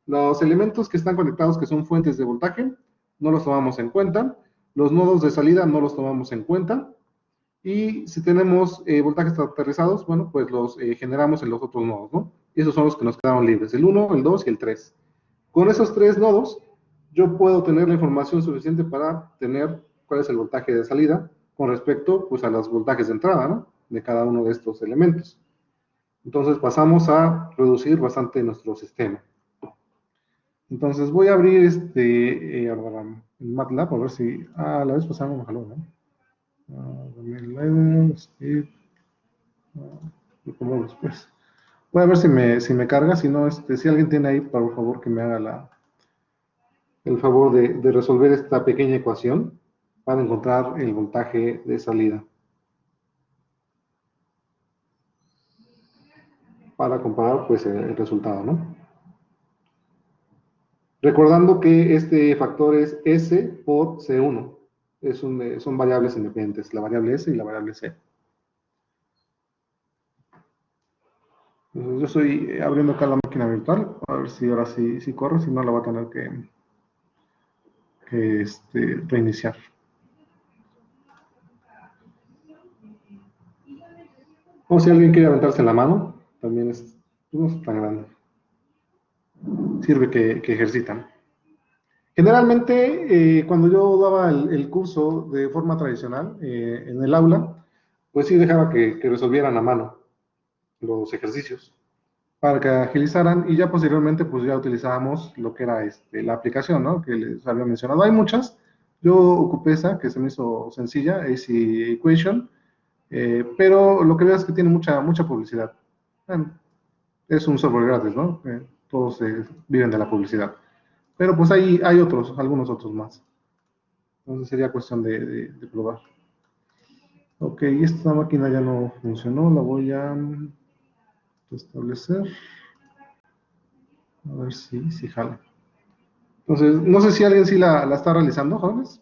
los elementos que están conectados, que son fuentes de voltaje, no los tomamos en cuenta. Los nodos de salida no los tomamos en cuenta. Y si tenemos voltajes aterrizados, bueno, pues los generamos en los otros nodos, ¿no? Y esos son los que nos quedaron libres, el 1, el 2 y el 3. Con esos tres nodos, yo puedo tener la información suficiente para tener cuál es el voltaje de salida con respecto pues, a los voltajes de entrada, ¿no? De cada uno de estos elementos. Entonces pasamos a reducir bastante nuestro sistema. Entonces voy a abrir MATLAB a ver si... la vez pasada no me jaló, ¿no? Después. Voy a ver si me carga, si no, si alguien tiene ahí, por favor, que me haga el favor de resolver esta pequeña ecuación para encontrar el voltaje de salida. Para comparar, pues, el resultado, ¿no? Recordando que este factor es S por C1. Son variables independientes, la variable S y la variable C. Entonces, yo estoy abriendo acá la máquina virtual, a ver si ahora sí corre, si no la voy a tener que reiniciar. O si alguien quiere aventarse la mano, también no es tan grande. Sirve que ejercitan. Generalmente, cuando yo daba el curso de forma tradicional en el aula, pues sí dejaba que resolvieran a mano los ejercicios para que agilizaran y ya posteriormente pues ya utilizábamos lo que era la aplicación, ¿no? Que les había mencionado. Hay muchas. Yo ocupé esa que se me hizo sencilla, AC Equation, pero lo que veo es que tiene mucha publicidad. Bueno, es un software gratis, ¿no? Todos viven de la publicidad. Pero pues hay otros, algunos otros más. Entonces sería cuestión de probar. Ok, esta máquina ya no funcionó, la voy a restablecer. A ver si jala. Entonces, no sé si alguien sí la está realizando, jóvenes,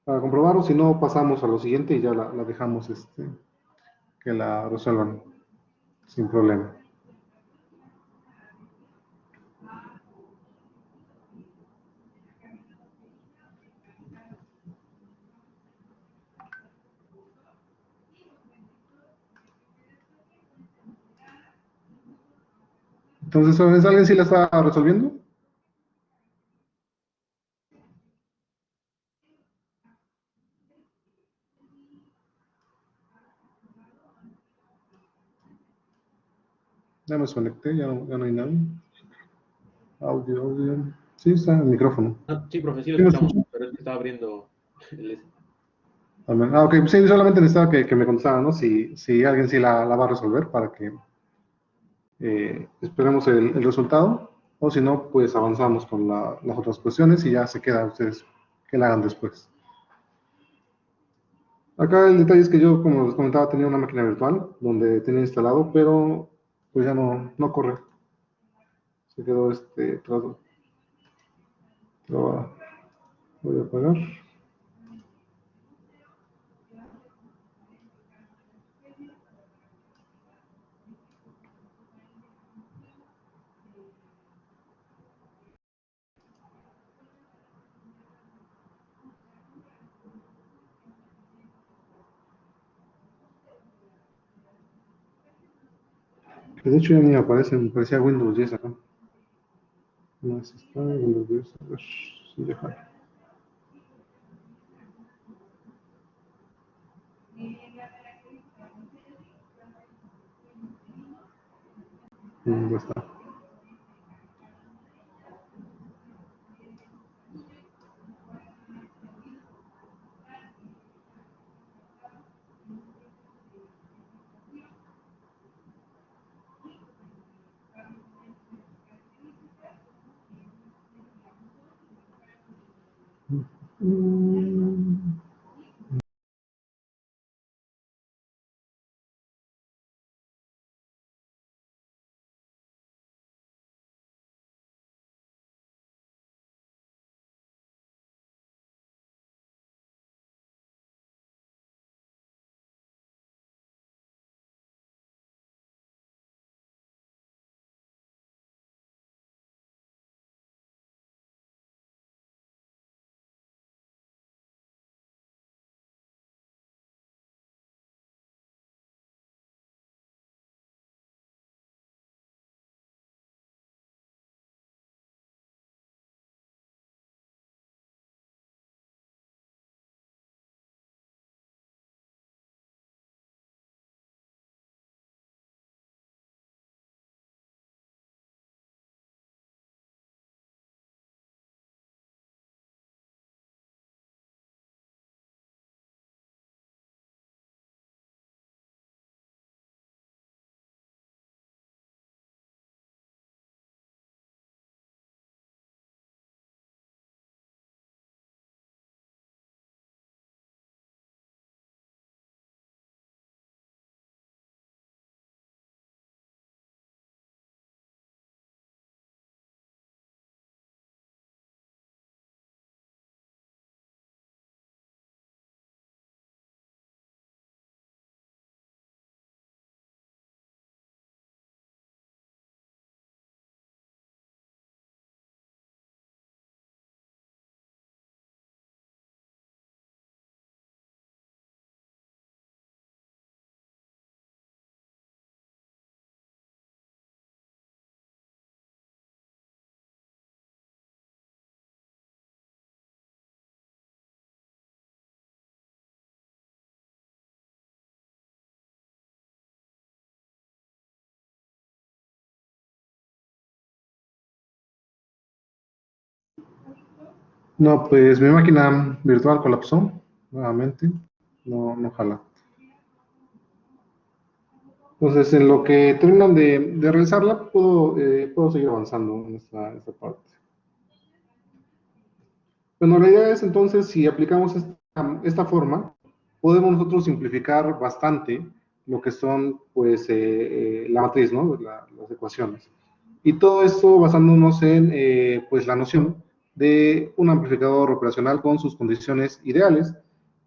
para comprobar, o si no, pasamos a lo siguiente y ya la dejamos que la resuelvan sin problema. Entonces, jóvenes, ¿alguien sí la está resolviendo? Ya me desconecté, ya no hay nadie. Audio. Sí, está el micrófono. Ah, sí, profe, sí lo ¿Sí me escuchamos, escuchan? pero es que estaba abriendo Ok, pues sí, solamente necesitaba que me contestaran, ¿no? Si alguien sí la va a resolver para que esperemos el resultado, o si no, pues avanzamos con las otras cuestiones y ya se queda a ustedes que la hagan después. Acá el detalle es que yo, como les comentaba, tenía una máquina virtual donde tenía instalado, pero pues ya no corre. Se quedó trabada. Voy a apagar. Que de hecho ya ni aparece, me parecía Windows 10 acá. No, si está Windows 10, a ver si deja. Ya está. Mm. No, pues mi máquina virtual colapsó nuevamente. No, no jala. Entonces, en lo que terminan de realizarla, puedo seguir avanzando en esta parte. Bueno, la idea es entonces, si aplicamos esta forma, podemos nosotros simplificar bastante lo que son, pues, la matriz, ¿no? Las ecuaciones. Y todo esto basándonos en, pues, la noción de un amplificador operacional con sus condiciones ideales,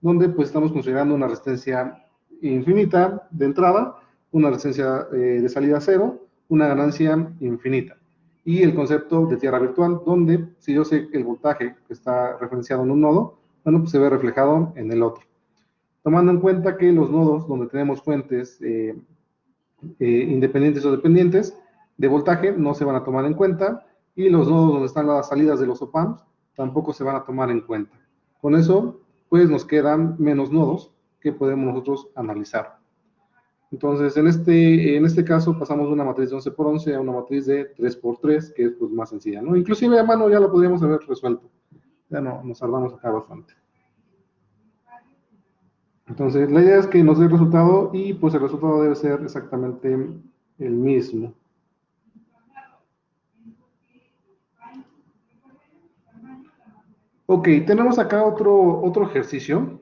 donde, pues, estamos considerando una resistencia infinita de entrada, una resistencia de salida cero, una ganancia infinita y el concepto de tierra virtual, donde si yo sé que el voltaje que está referenciado en un nodo, bueno, pues se ve reflejado en el otro. Tomando en cuenta que los nodos donde tenemos fuentes independientes o dependientes de voltaje no se van a tomar en cuenta y los nodos donde están las salidas de los op-amps tampoco se van a tomar en cuenta. Con eso, pues nos quedan menos nodos que podemos nosotros analizar. Entonces, en este caso pasamos de una matriz de 11 por 11 a una matriz de 3 por 3, que es pues, más sencilla, ¿no? Inclusive a mano ya lo podríamos haber resuelto. Ya no, nos tardamos acá bastante. Entonces, la idea es que nos dé el resultado y pues el resultado debe ser exactamente el mismo. Ok, tenemos acá otro ejercicio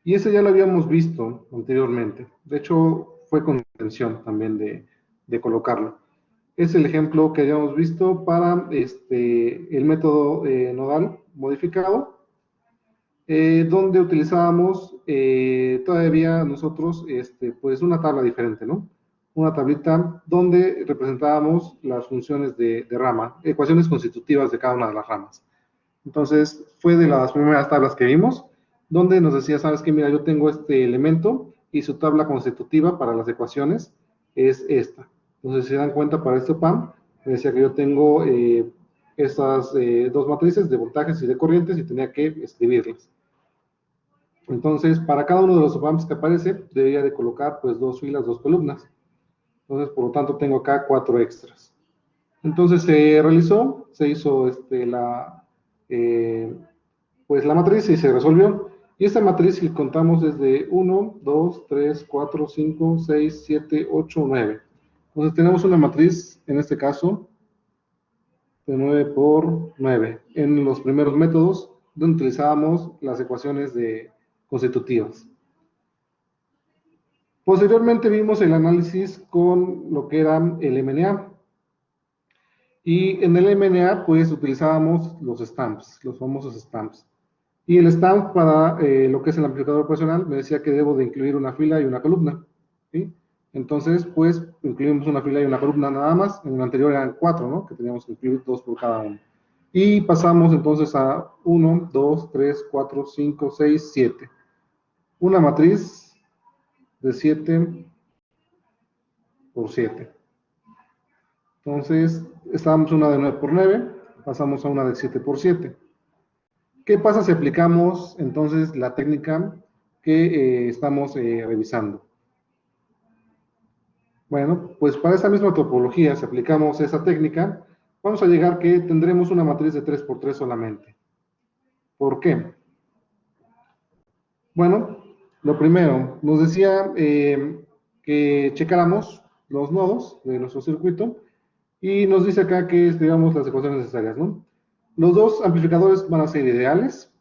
y ese ya lo habíamos visto anteriormente. De hecho, fue con intención también de colocarlo. Es el ejemplo que habíamos visto para el método nodal modificado, donde utilizábamos todavía nosotros pues una tabla diferente, ¿no? Una tablita donde representábamos las funciones de rama, ecuaciones constitutivas de cada una de las ramas. Entonces, fue de las primeras tablas que vimos, donde nos decía, sabes que mira, yo tengo este elemento y su tabla constitutiva para las ecuaciones es esta. Entonces, si se dan cuenta, para este PAM, me decía que yo tengo estas dos matrices de voltajes y de corrientes y tenía que escribirlas. Entonces, para cada uno de los OPAMs que aparece, debería de colocar pues dos filas, dos columnas. Entonces, por lo tanto, tengo acá 4 extras. Entonces, se realizó, se hizo pues la matriz y se resolvió. Y esta matriz, si contamos, es de 1, 2, 3, 4, 5, 6, 7, 8, 9. Entonces, tenemos una matriz, en este caso, de 9 por 9. En los primeros métodos, donde utilizábamos las ecuaciones constitutivas. Posteriormente vimos el análisis con lo que era el MNA. Y en el MNA, pues utilizábamos los stamps, los famosos stamps. Y el stamp para lo que es el amplificador operacional me decía que debo de incluir una fila y una columna. ¿Sí? Entonces, pues incluimos una fila y una columna nada más. En el anterior eran 4, ¿no? Que teníamos que incluir 2 por cada uno. Y pasamos entonces a 1, 2, 3, 4, 5, 6, 7. Una matriz de 7 por 7. Entonces, estábamos una de 9 por 9, pasamos a una de 7 por 7. ¿Qué pasa si aplicamos entonces la técnica que estamos revisando? Bueno, pues para esa misma topología, si aplicamos esa técnica, vamos a llegar que tendremos una matriz de 3 por 3 solamente. ¿Por qué? Bueno, lo primero, nos decía que checáramos los nodos de nuestro circuito y nos dice acá que escribamos las ecuaciones necesarias, ¿no? Los dos amplificadores van a ser ideales,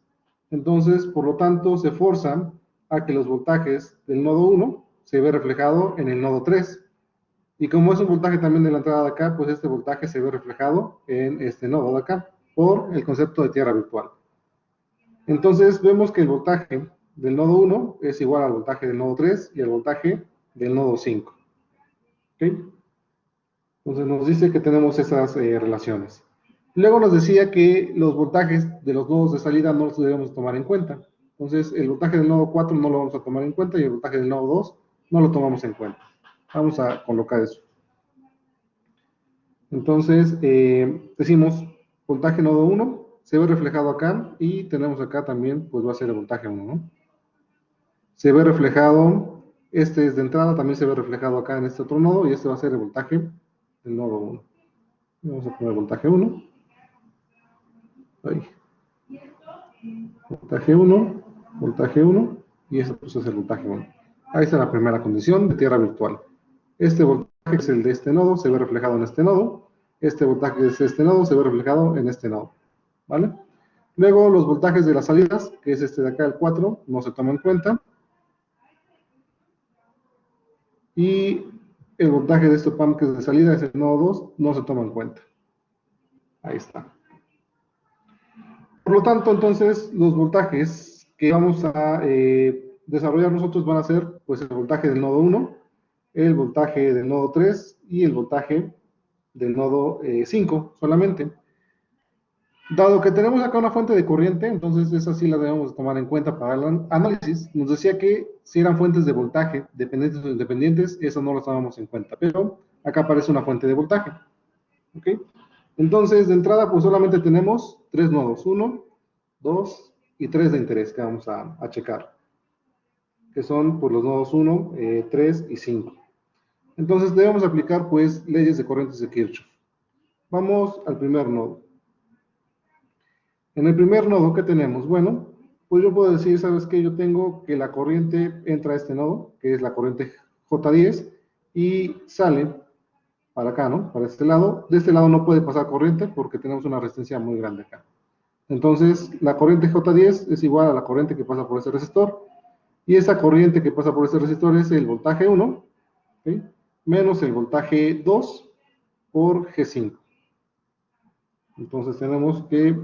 entonces, por lo tanto, se forzan a que los voltajes del nodo 1 se ve reflejado en el nodo 3. Y como es un voltaje también de la entrada de acá, pues este voltaje se ve reflejado en este nodo de acá, por el concepto de tierra virtual. Entonces, vemos que el voltaje del nodo 1 es igual al voltaje del nodo 3 y al voltaje del nodo 5. ¿Okay? Entonces nos dice que tenemos esas relaciones. Luego nos decía que los voltajes de los nodos de salida no los debemos tomar en cuenta. Entonces el voltaje del nodo 4 no lo vamos a tomar en cuenta y el voltaje del nodo 2 no lo tomamos en cuenta. Vamos a colocar eso. Entonces decimos voltaje nodo 1 se ve reflejado acá y tenemos acá también, pues va a ser el voltaje 1, ¿no? Se ve reflejado, este es de entrada, también se ve reflejado acá en este otro nodo y este va a ser el voltaje del nodo 1. Vamos a poner voltaje 1. Ahí. voltaje 1, y este pues es el voltaje 1. Ahí está la primera condición de tierra virtual. Este voltaje es el de este nodo, se ve reflejado en este nodo. Este voltaje es este nodo, se ve reflejado en este nodo. ¿Vale? Luego los voltajes de las salidas, que es este de acá, el 4, no se toma en cuenta. Y el voltaje de este PAM que es de salida, es el nodo 2, no se toma en cuenta. Ahí está. Por lo tanto, entonces, los voltajes que vamos a desarrollar nosotros van a ser pues, el voltaje del nodo 1, el voltaje del nodo 3 y el voltaje del nodo 5 solamente. Dado que tenemos acá una fuente de corriente, entonces esa sí la debemos tomar en cuenta para el análisis. Nos decía que si eran fuentes de voltaje, dependientes o independientes, eso no lo tomábamos en cuenta, pero acá aparece una fuente de voltaje. ¿Ok? Entonces, de entrada, pues solamente tenemos tres nodos, 1, 2 y 3 de interés que vamos a checar, que son pues, los nodos 1, 3 y 5. Entonces, debemos aplicar pues leyes de corrientes de Kirchhoff. Vamos al primer nodo. En el primer nodo, ¿qué tenemos? Bueno, pues yo puedo decir, ¿sabes qué? Yo tengo que la corriente entra a este nodo, que es la corriente J10, y sale para acá, ¿no? Para este lado. De este lado no puede pasar corriente porque tenemos una resistencia muy grande acá. Entonces, la corriente J10 es igual a la corriente que pasa por ese resistor, y esa corriente que pasa por ese resistor es el voltaje 1, ¿sí? Menos el voltaje 2 por G5. Entonces tenemos que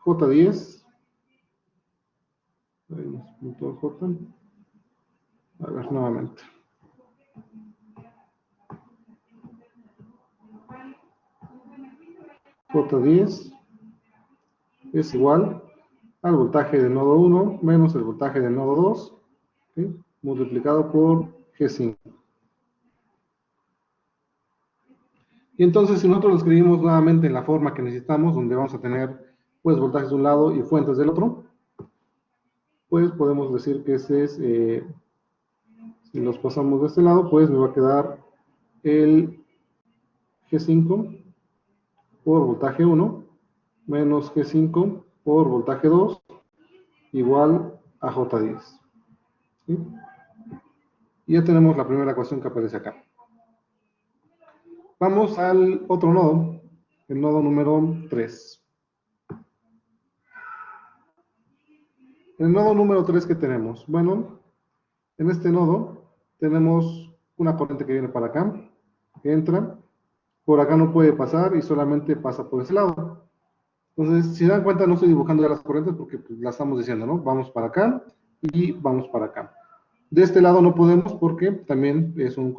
J10, J, a ver nuevamente. J10 es igual al voltaje del nodo 1 menos el voltaje del nodo 2, ¿sí? Multiplicado por G5. Y entonces, si nosotros lo escribimos nuevamente en la forma que necesitamos, donde vamos a tener pues voltajes de un lado y fuentes del otro, pues podemos decir que ese es, si los pasamos de este lado, pues me va a quedar el G5 por voltaje 1 menos G5 por voltaje 2 igual a J10. ¿Sí? Y ya tenemos la primera ecuación que aparece acá. Vamos al otro nodo, el nodo número 3. El nodo número 3 que tenemos. Bueno, en este nodo tenemos una corriente que viene para acá, que entra, por acá no puede pasar y solamente pasa por ese lado. Entonces, si dan cuenta, no estoy dibujando ya las corrientes porque pues, las estamos diciendo, ¿no? Vamos para acá y vamos para acá. De este lado no podemos porque también es un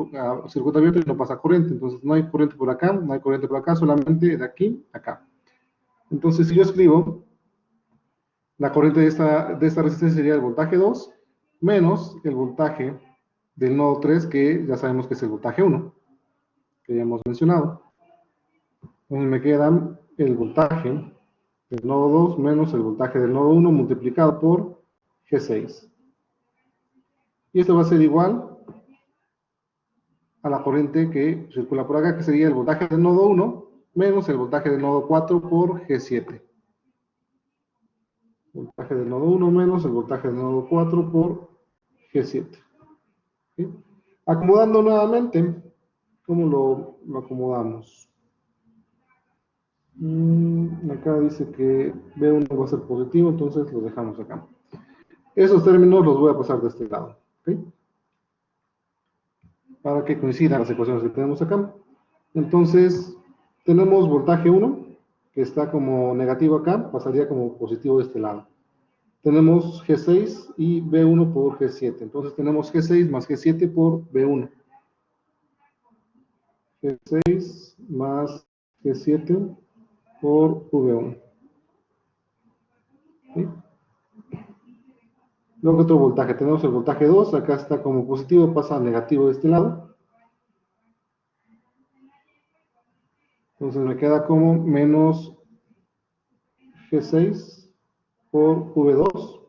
circuito abierto y no pasa corriente. Entonces, no hay corriente por acá, no hay corriente por acá, solamente de aquí a acá. Entonces, si yo escribo, la corriente de esta resistencia sería el voltaje 2 menos el voltaje del nodo 3, que ya sabemos que es el voltaje 1, que ya hemos mencionado. Entonces me queda el voltaje del nodo 2 menos el voltaje del nodo 1 multiplicado por G6. Y esto va a ser igual a la corriente que circula por acá, que sería el voltaje del nodo 1 menos el voltaje del nodo 4 por G7. Voltaje del nodo 1 menos el voltaje del nodo 4 por G7. ¿Sí? Acomodando nuevamente, ¿cómo lo acomodamos? Acá dice que B1 va a ser positivo, entonces lo dejamos acá. Esos términos los voy a pasar de este lado, ¿okay? Para que coincidan las ecuaciones que tenemos acá. Entonces, tenemos voltaje 1, que está como negativo acá, pasaría como positivo de este lado. Tenemos G6 y B1 por G7. Entonces tenemos G6 más G7 por B1. G6 más G7 por V1. ¿Sí? Luego otro voltaje, tenemos el voltaje 2, acá está como positivo, pasa a negativo de este lado. Entonces me queda como menos G6 por V2.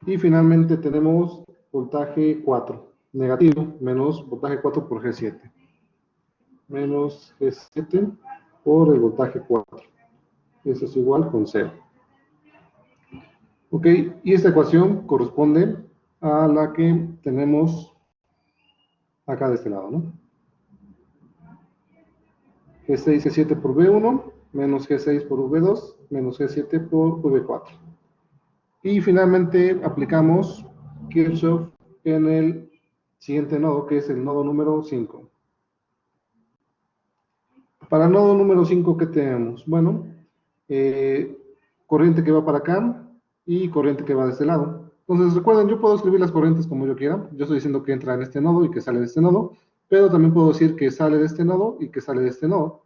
Y finalmente tenemos voltaje 4, negativo, menos voltaje 4 por G7. Menos G7 por el voltaje 4. Eso es igual con 0. Ok, y esta ecuación corresponde a la que tenemos acá de este lado, ¿no? G6, G7 por V1, menos G6 por V2, menos G7 por V4. Y finalmente aplicamos Kirchhoff en el siguiente nodo, que es el nodo número 5. Para el nodo número 5, ¿qué tenemos? Bueno, corriente que va para acá y corriente que va de este lado. Entonces, recuerden, yo puedo escribir las corrientes como yo quiera. Yo estoy diciendo que entra en este nodo y que sale de este nodo, pero también puedo decir que sale de este nodo y que sale de este nodo,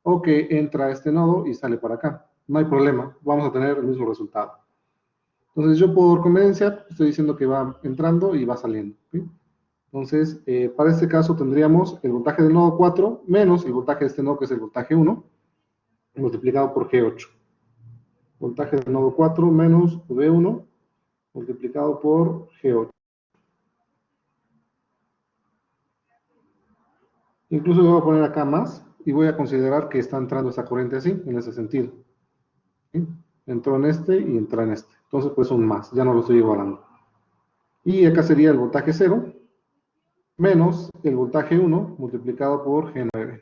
o que entra a este nodo y sale para acá. No hay problema, vamos a tener el mismo resultado. Entonces, yo por conveniencia estoy diciendo que va entrando y va saliendo, ¿sí? Entonces, para este caso tendríamos el voltaje del nodo 4 menos el voltaje de este nodo, que es el voltaje 1, multiplicado por G8. Voltaje del nodo 4 menos V1 multiplicado por G8. Incluso voy a poner acá más y voy a considerar que está entrando esa corriente así, en ese sentido, ¿sí? Entró en este y entra en este. Entonces, pues un más, ya no lo estoy igualando. Y acá sería el voltaje 0 menos el voltaje 1 multiplicado por G9.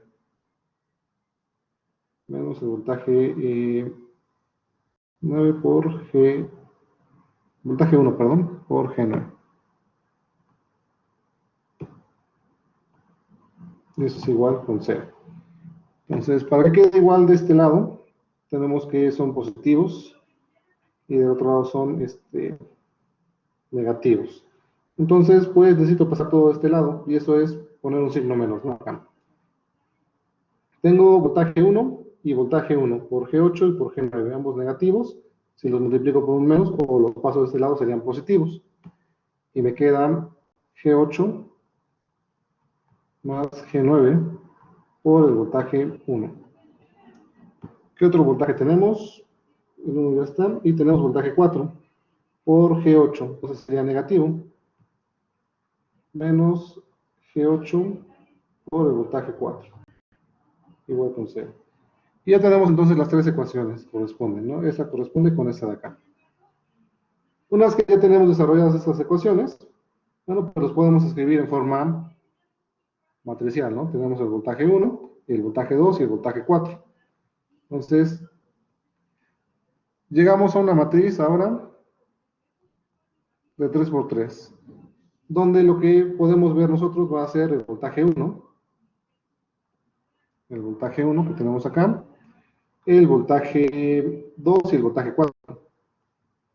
Menos el voltaje 9 por G... Voltaje 1, perdón, por G9. Eso es igual con 0. Entonces, para que quede igual de este lado, tenemos que son positivos y del otro lado son negativos. Entonces, pues necesito pasar todo de este lado y eso es poner un signo menos, ¿no? Acá. Tengo voltaje 1 y voltaje 1 por G8 y por G9, ambos negativos. Si los multiplico por un menos o los paso de este lado serían positivos. Y me quedan G8 más G9 por el voltaje 1. ¿Qué otro voltaje tenemos? El 1 ya está. Y tenemos voltaje 4 por G8. Entonces sería negativo. Menos G8 por el voltaje 4. Igual con 0. Y ya tenemos entonces las tres ecuaciones corresponden, ¿no? Esa corresponde con esta de acá. Una vez que ya tenemos desarrolladas estas ecuaciones, bueno, pues los podemos escribir en forma matricial, ¿no? Tenemos el voltaje 1, el voltaje 2 y el voltaje 4. Entonces, llegamos a una matriz ahora de 3 por 3, donde lo que podemos ver nosotros va a ser el voltaje 1 que tenemos acá, el voltaje 2 y el voltaje 4.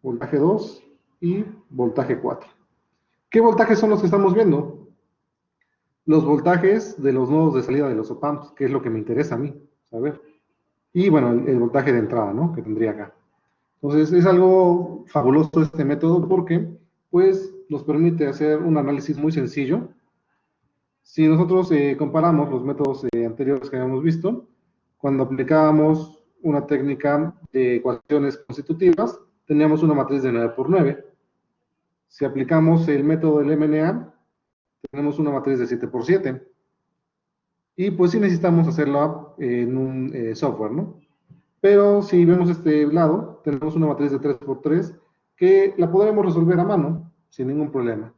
Voltaje 2 y voltaje 4. ¿Qué voltajes son los que estamos viendo? Los voltajes de los nodos de salida de los op-amps, que es lo que me interesa a mí saber. Y bueno, el voltaje de entrada, ¿no? Que tendría acá. Entonces, es algo fabuloso este método porque, pues, nos permite hacer un análisis muy sencillo. Si nosotros comparamos los métodos anteriores que habíamos visto, cuando aplicábamos una técnica de ecuaciones constitutivas, teníamos una matriz de 9 por 9. Si aplicamos el método del MNA, tenemos una matriz de 7 por 7. Y pues sí necesitamos hacerlo en un software, ¿no? Pero si vemos este lado, tenemos una matriz de 3 por 3 que la podremos resolver a mano sin ningún problema,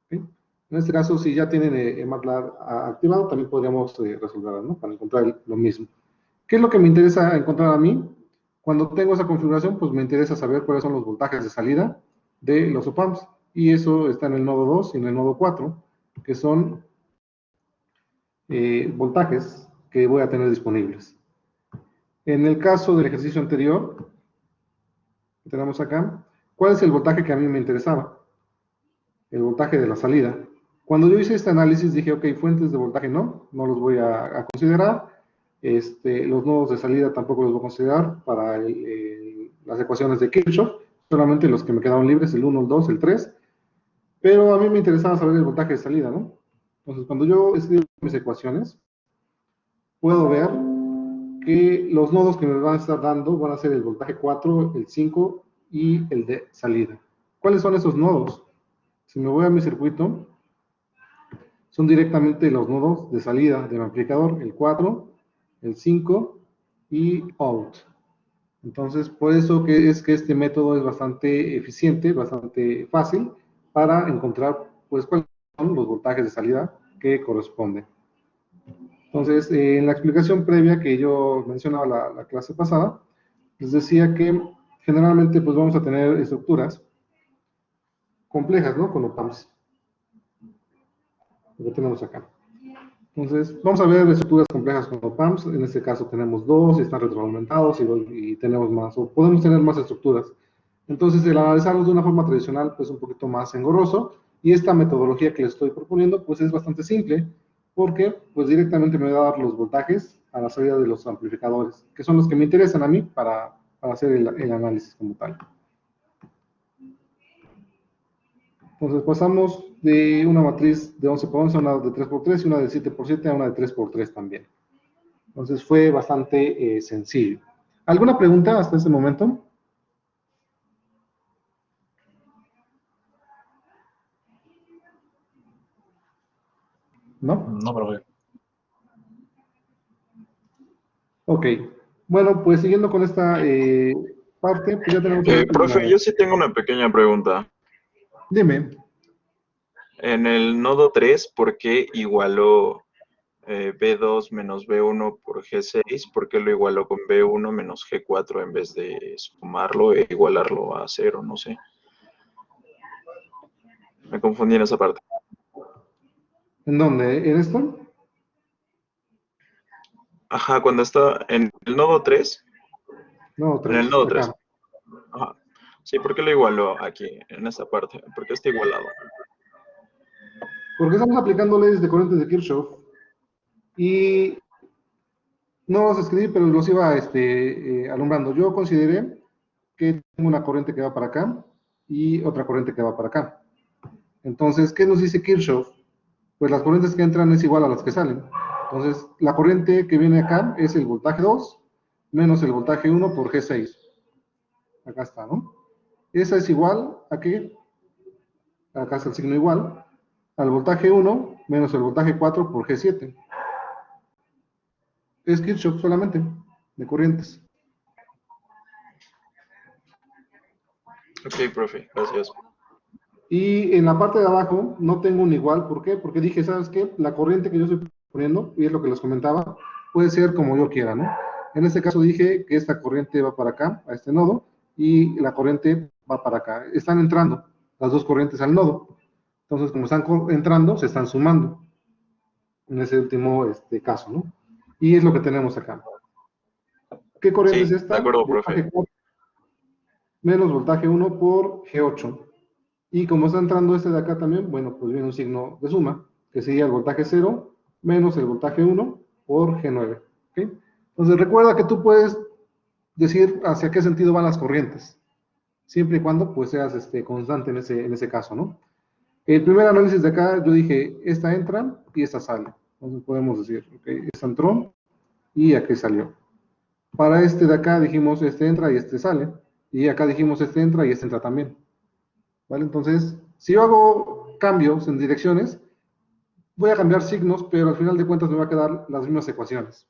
¿sí? En este caso, si ya tienen MATLAB activado, también podríamos resolverla, ¿no? Para encontrar lo mismo. ¿Qué es lo que me interesa encontrar a mí? Cuando tengo esa configuración, pues me interesa saber cuáles son los voltajes de salida de los op-amps. Y eso está en el nodo 2 y en el nodo 4, que son voltajes que voy a tener disponibles. En el caso del ejercicio anterior, que tenemos acá, ¿cuál es el voltaje que a mí me interesaba? El voltaje de la salida. Cuando yo hice este análisis dije, ok, fuentes de voltaje no los voy a considerar. Los nodos de salida tampoco los voy a considerar para las ecuaciones de Kirchhoff, solamente los que me quedaron libres, el 1, el 2, el 3. Pero a mí me interesaba saber el voltaje de salida, ¿no? Entonces, cuando yo escribo mis ecuaciones, puedo ver que los nodos que me van a estar dando van a ser el voltaje 4, el 5 y el de salida. ¿Cuáles son esos nodos? Si me voy a mi circuito, son directamente los nodos de salida del amplificador, el 4, el 5 y out. Entonces, por eso que es que este método es bastante eficiente, bastante fácil para encontrar, pues, cuáles son los voltajes de salida que corresponden. Entonces, en la explicación previa que yo mencionaba la clase pasada, les decía que generalmente, pues, vamos a tener estructuras complejas, ¿no? Con OPAMs. Lo que tenemos acá. Entonces, vamos a ver estructuras complejas con OPAMs. En este caso tenemos dos y están retroalimentados y tenemos más, o podemos tener más estructuras. Entonces, el analizarlos de una forma tradicional, pues un poquito más engorroso, y esta metodología que les estoy proponiendo, pues es bastante simple, porque pues directamente me va a dar los voltajes a la salida de los amplificadores, que son los que me interesan a mí para hacer el análisis como tal. Entonces pasamos de una matriz de 11 por 11 a una de 3 por 3 y una de 7 por 7 a una de 3 por 3 también. Entonces fue bastante sencillo. ¿Alguna pregunta hasta ese momento? ¿No? No, profe. Ok. Bueno, pues siguiendo con esta parte, pues ya tenemos el Profe, último. yo sí tengo una pequeña pregunta. Dime. En el nodo 3, ¿por qué igualó B2 menos B1 por G6? ¿Por qué lo igualó con B1 menos G4 en vez de sumarlo e igualarlo a 0? No sé. Me confundí en esa parte. ¿En dónde? ¿En esto? Ajá, cuando está en el nodo 3. No, En el 3. nodo Acá. 3. Ajá. Sí, ¿por qué lo igualó aquí, en esta parte? ¿Por qué está igualado? Porque estamos aplicando leyes de corrientes de Kirchhoff y no los escribí, pero los iba alumbrando. Yo consideré que tengo una corriente que va para acá y otra corriente que va para acá. Entonces, ¿qué nos dice Kirchhoff? Pues las corrientes que entran es igual a las que salen. Entonces, la corriente que viene acá es el voltaje 2 menos el voltaje 1 por G6. Acá está, ¿no? Esa es igual a qué? Acá está el signo igual, al voltaje 1 menos el voltaje 4 por G7. Es Kirchhoff solamente, de corrientes. Ok, profe, gracias. Y en la parte de abajo no tengo un igual, ¿por qué? Porque dije, ¿sabes qué? La corriente que yo estoy poniendo, y es lo que les comentaba, puede ser como yo quiera, ¿no? En este caso dije que esta corriente va para acá, a este nodo, y la corriente va para acá. Están entrando las dos corrientes al nodo. Entonces, como están entrando, se están sumando en ese último caso, ¿no? Y es lo que tenemos acá. ¿Qué corriente es Sí, de esta? acuerdo, profe. Voltaje 4 menos voltaje 1 por G8. Y como está entrando este de acá también, bueno, pues viene un signo de suma, que sería el voltaje 0 menos el voltaje 1 por G9. ¿Okay? Entonces recuerda que tú puedes decir hacia qué sentido van las corrientes, siempre y cuando pues seas constante en ese caso, ¿no? El primer análisis de acá, yo dije, esta entra y esta sale. Entonces podemos decir, ok, esta entró y aquí salió. Para este de acá dijimos, este entra y este sale. Y acá dijimos, este entra y este entra también. ¿Vale? Entonces, si yo hago cambios en direcciones, voy a cambiar signos, pero al final de cuentas me va a quedar las mismas ecuaciones.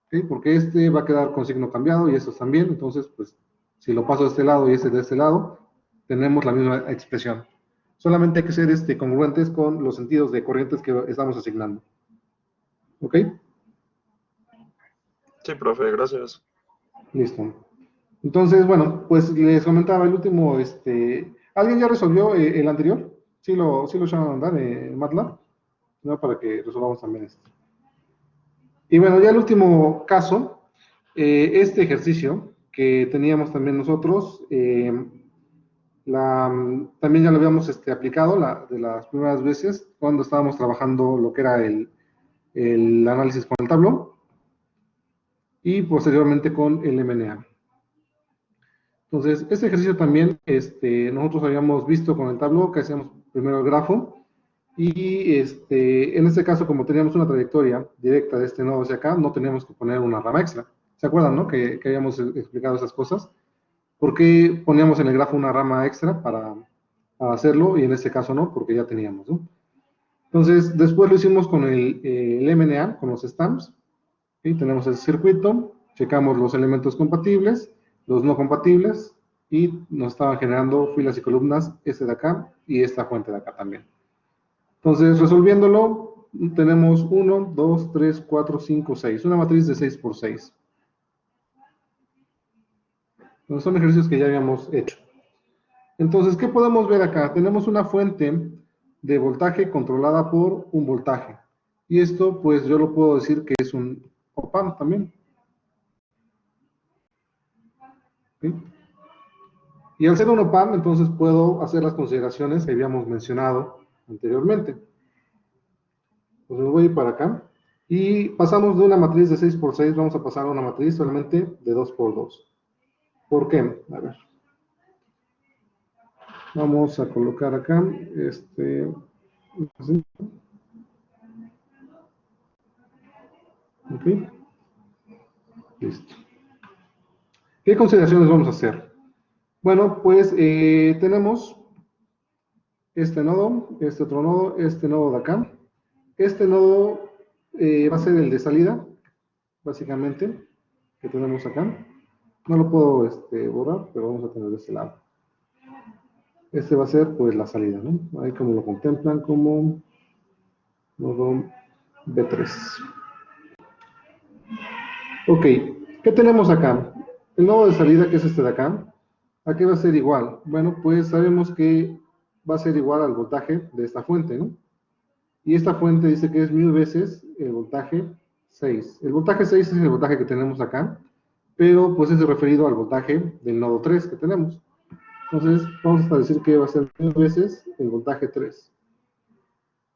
¿Okay? Porque este va a quedar con signo cambiado y estos también. Entonces, pues, si lo paso de este lado y este de este lado, tenemos la misma expresión. Solamente hay que ser congruentes con los sentidos de corrientes que estamos asignando. ¿Ok? Sí, profe, gracias. Listo. Entonces, bueno, pues les comentaba el último, ¿alguien ya resolvió el anterior? Sí lo echaron a andar en MATLAB, ¿no? Para que resolvamos también esto. Y bueno, ya el último caso, este ejercicio que teníamos también nosotros, también ya lo habíamos aplicado de las primeras veces cuando estábamos trabajando lo que era el análisis con el tablón y posteriormente con el MNA. Entonces, este ejercicio también nosotros habíamos visto con el tableau que hacíamos primero el grafo y en este caso como teníamos una trayectoria directa de este nodo hacia acá, no teníamos que poner una rama extra. ¿Se acuerdan, no? Que habíamos explicado esas cosas. ¿Por qué poníamos en el grafo una rama extra para hacerlo y en este caso no? Porque ya teníamos, ¿no? Entonces, después lo hicimos con el con los stamps. ¿Sí? Tenemos el circuito, checamos los elementos compatibles, los no compatibles y nos estaban generando filas y columnas este de acá y esta fuente de acá también. Entonces, resolviéndolo, tenemos 1, 2, 3, 4, 5, 6. Una matriz de 6 por 6. Entonces, son ejercicios que ya habíamos hecho. Entonces, ¿qué podemos ver acá? Tenemos una fuente de voltaje controlada por un voltaje. Y esto, pues, yo lo puedo decir que es un op-amp también. ¿Sí? Y al ser un op-amp, entonces puedo hacer las consideraciones que habíamos mencionado anteriormente. Pues me voy a ir para acá. Y pasamos de una matriz de 6 por 6, vamos a pasar a una matriz solamente de 2 por 2. ¿Por qué? A ver. Vamos a colocar acá, así. Ok. Listo. ¿Qué consideraciones vamos a hacer? Bueno, pues tenemos este nodo, este otro nodo, este nodo de acá. Este nodo va a ser el de salida, básicamente, que tenemos acá. No lo puedo borrar, pero vamos a tener de este lado. Este va a ser, pues, la salida, ¿no? Ahí como lo contemplan como nodo B3. Ok, ¿qué tenemos acá? El nodo de salida, que es este de acá, ¿a qué va a ser igual? Bueno, pues sabemos que va a ser igual al voltaje de esta fuente, ¿no? Y esta fuente dice que es 1000 veces el voltaje 6. El voltaje 6 es el voltaje que tenemos acá, pero pues es referido al voltaje del nodo 3 que tenemos. Entonces, vamos a decir que va a ser 1000 veces el voltaje 3.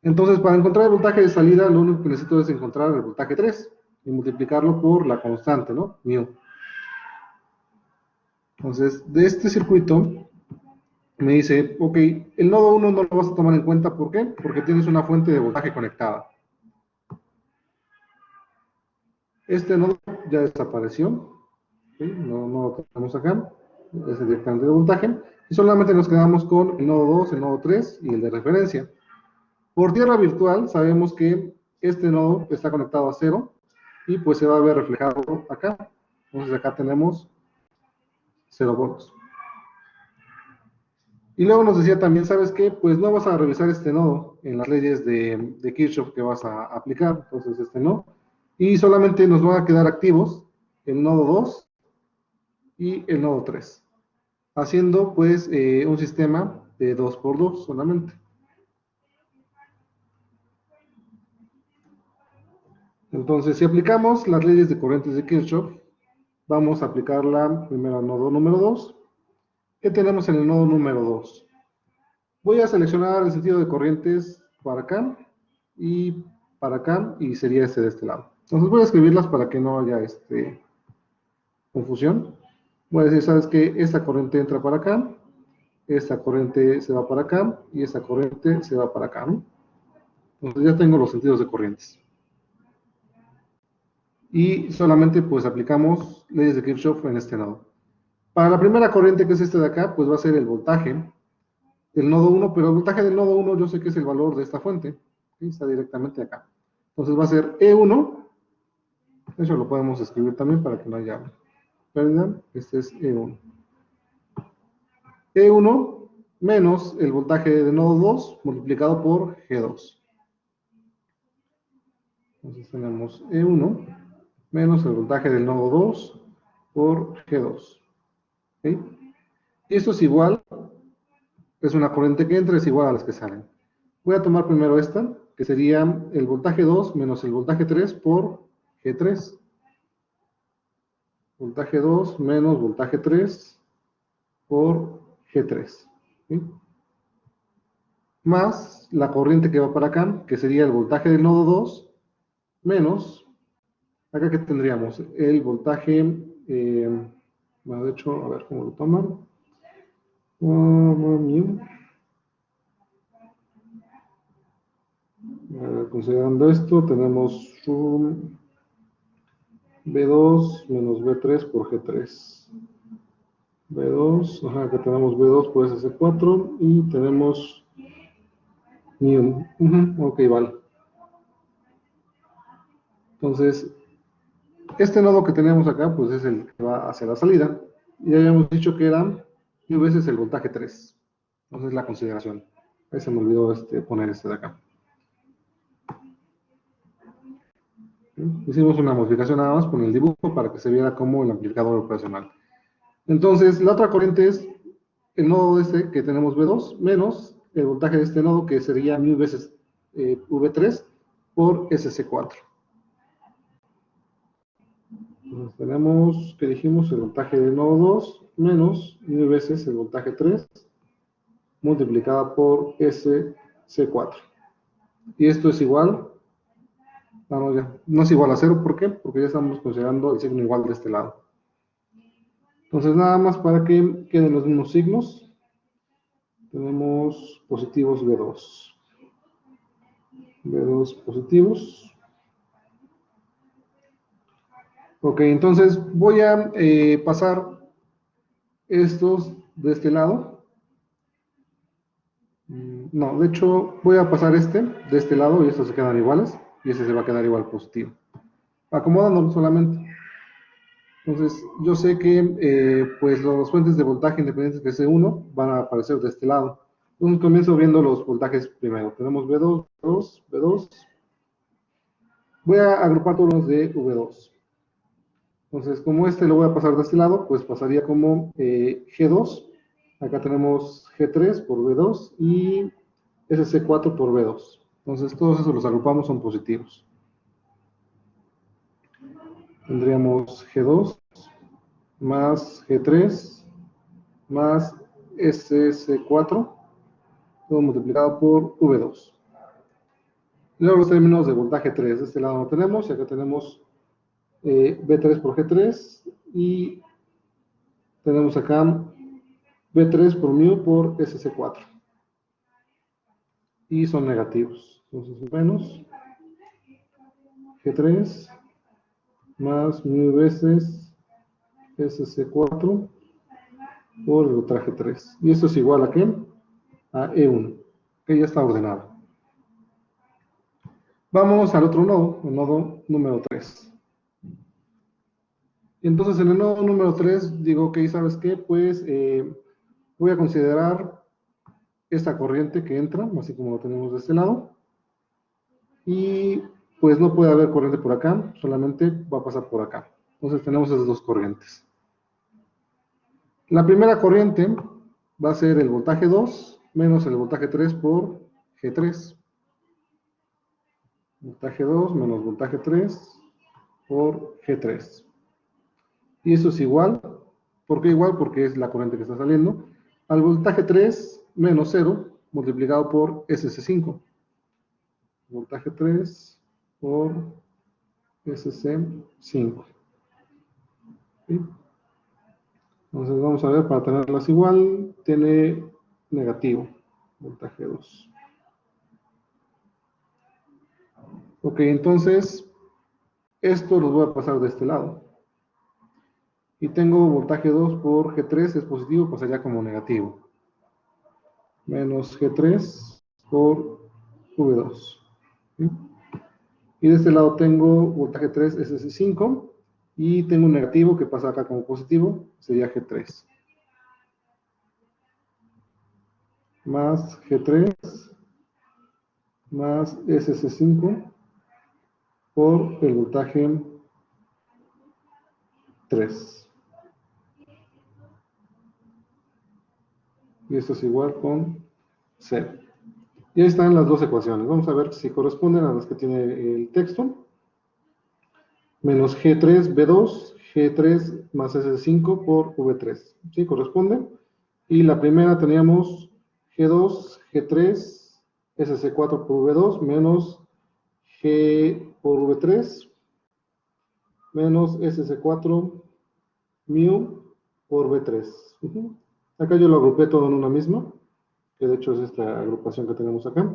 Entonces, para encontrar el voltaje de salida, lo único que necesito es encontrar el voltaje 3 y multiplicarlo por la constante, ¿no? Mu. Entonces, de este circuito, me dice, ok, el nodo 1 no lo vas a tomar en cuenta, ¿por qué? Porque tienes una fuente de voltaje conectada. Este nodo ya desapareció, ¿sí? No lo tenemos acá, es directamente de voltaje, y solamente nos quedamos con el nodo 2, el nodo 3 y el de referencia. Por tierra virtual sabemos que este nodo está conectado a 0 y pues se va a ver reflejado acá. Entonces acá tenemos 0 volts. Y luego nos decía también, ¿sabes qué? Pues no vas a revisar este nodo en las leyes de Kirchhoff que vas a aplicar, entonces este no. Y solamente nos van a quedar activos el nodo 2 y el nodo 3, haciendo pues un sistema de 2 por 2 solamente. Entonces, si aplicamos las leyes de corrientes de Kirchhoff, vamos a aplicarla primero al nodo número 2. ¿Qué tenemos en el nodo número 2? Voy a seleccionar el sentido de corrientes para acá y para acá, y sería este de este lado. Entonces voy a escribirlas para que no haya confusión. Voy a decir, ¿sabes qué? Esta corriente entra para acá, esta corriente se va para acá, y esta corriente se va para acá, ¿no? Entonces ya tengo los sentidos de corrientes. Y solamente pues aplicamos leyes de Kirchhoff en este nodo. Para la primera corriente, que es este de acá, pues va a ser el voltaje del nodo 1, pero el voltaje del nodo 1 yo sé que es el valor de esta fuente, ¿sí? Está directamente acá. Entonces va a ser E1, eso lo podemos escribir también para que no haya pérdida, este es E1. E1 menos el voltaje del nodo 2 multiplicado por G2. Entonces tenemos E1 menos el voltaje del nodo 2 por G2. ¿Sí? Y esto es igual, es una corriente que entra, es igual a las que salen. Voy a tomar primero esta, que sería el voltaje 2 menos el voltaje 3 por G3. Voltaje 2 menos voltaje 3 por G3. ¿Sí? Más la corriente que va para acá, que sería el voltaje del nodo 2, menos, acá que tendríamos el voltaje, bueno, de hecho, a ver cómo lo toman. Considerando esto, tenemos un B2 menos B3 por G3. B2, ajá, acá tenemos B2 por SC4 y tenemos ok, vale. Entonces, este nodo que tenemos acá, pues es el que va hacia la salida. Y habíamos dicho que era mil veces el voltaje 3. Entonces la consideración. Ahí se me olvidó poner este de acá. Hicimos una modificación nada más con el dibujo para que se viera como el amplificador operacional. Entonces, la otra corriente es el nodo este que tenemos V2 menos el voltaje de este nodo que sería mil veces V3 por SC4. Entonces tenemos, que dijimos, el voltaje del nodo 2 menos mil veces el voltaje 3 multiplicada por SC4. Y esto es igual, no es igual a 0, ¿por qué? Porque ya estamos considerando el signo igual de este lado. Entonces nada más para que queden los mismos signos, tenemos positivos V2. V2 positivos. Ok, entonces voy a pasar estos de este lado. No, de hecho voy a pasar este de este lado y estos se quedan iguales y este se va a quedar igual positivo. Acomodándolo solamente. Entonces yo sé que pues las fuentes de voltaje independientes que es C1 van a aparecer de este lado. Entonces comienzo viendo los voltajes primero. Tenemos V2, V2, V2. Voy a agrupar todos los de V2. Entonces, como este lo voy a pasar de este lado, pues pasaría como G2. Acá tenemos G3 por V2 y SC4 por V2. Entonces, todos esos los agrupamos, son positivos. Tendríamos G2 más G3 más SC4, todo multiplicado por V2. Luego los términos de voltaje 3. De este lado no tenemos, y acá tenemos V3 por G3 y tenemos acá V3 por mu por SC4. Y son negativos. Entonces, menos G3 más mu veces SC4 por el voltaje 3. Y esto es igual a ¿qué? A E1, que ya está ordenado. Vamos al otro nodo, el nodo número 3. Y entonces en el nodo número 3 digo que, ¿sabes qué? Pues voy a considerar esta corriente que entra, así como lo tenemos de este lado. Y pues no puede haber corriente por acá, solamente va a pasar por acá. Entonces tenemos esas dos corrientes. La primera corriente va a ser el voltaje 2 menos el voltaje 3 por G3. Voltaje 2 menos voltaje 3 por G3. Y eso es igual. ¿Por qué igual? Porque es la corriente que está saliendo. Al voltaje 3 menos 0 multiplicado por SC5. Voltaje 3 por SC5. ¿Sí? Entonces vamos a ver, para tenerlas igual, tiene negativo, voltaje 2. Ok, entonces, esto los voy a pasar de este lado. Y tengo voltaje 2 por G3, es positivo, pasaría como negativo. Menos G3 por V2. ¿Sí? Y de este lado tengo voltaje 3, SC5. Y tengo un negativo que pasa acá como positivo, sería G3. Más G3 más SC5 por el voltaje 3. Y esto es igual con 0. Y ahí están las dos ecuaciones. Vamos a ver si corresponden a las que tiene el texto. Menos G3, B2, G3 más S5 por V3. ¿Sí? Corresponde. Y la primera teníamos G2, G3, SC4 por V2, menos G por V3, menos SC4 mu por V3. Acá yo lo agrupé todo en una misma, que de hecho es esta agrupación que tenemos acá,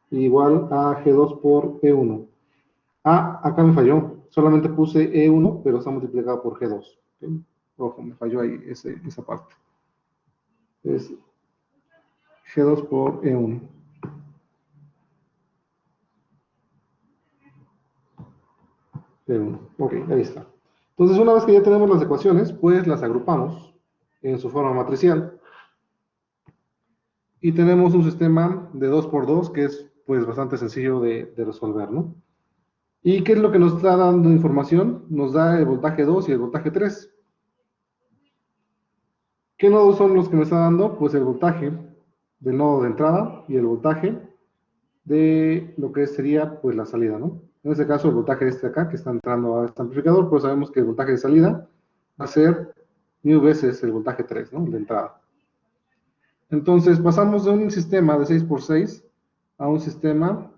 igual a G2 por E1. Ah, acá me falló, solamente puse E1, pero está multiplicado por G2. ¿Okay? Ojo, me falló ahí esa parte. Es G2 por E1. E1. Ok, ahí está. Entonces, una vez que ya tenemos las ecuaciones, pues las agrupamos en su forma matricial. Y tenemos un sistema de 2x2 que es pues bastante sencillo de resolver, ¿no? ¿Y qué es lo que nos está dando información? Nos da el voltaje 2 y el voltaje 3. ¿Qué nodos son los que me está dando? Pues el voltaje del nodo de entrada y el voltaje de lo que sería pues la salida, ¿no? En este caso el voltaje de este acá que está entrando a este amplificador, pues sabemos que el voltaje de salida va a ser mil veces el voltaje 3, ¿no? De entrada. Entonces pasamos de un sistema de 6x6 a un sistema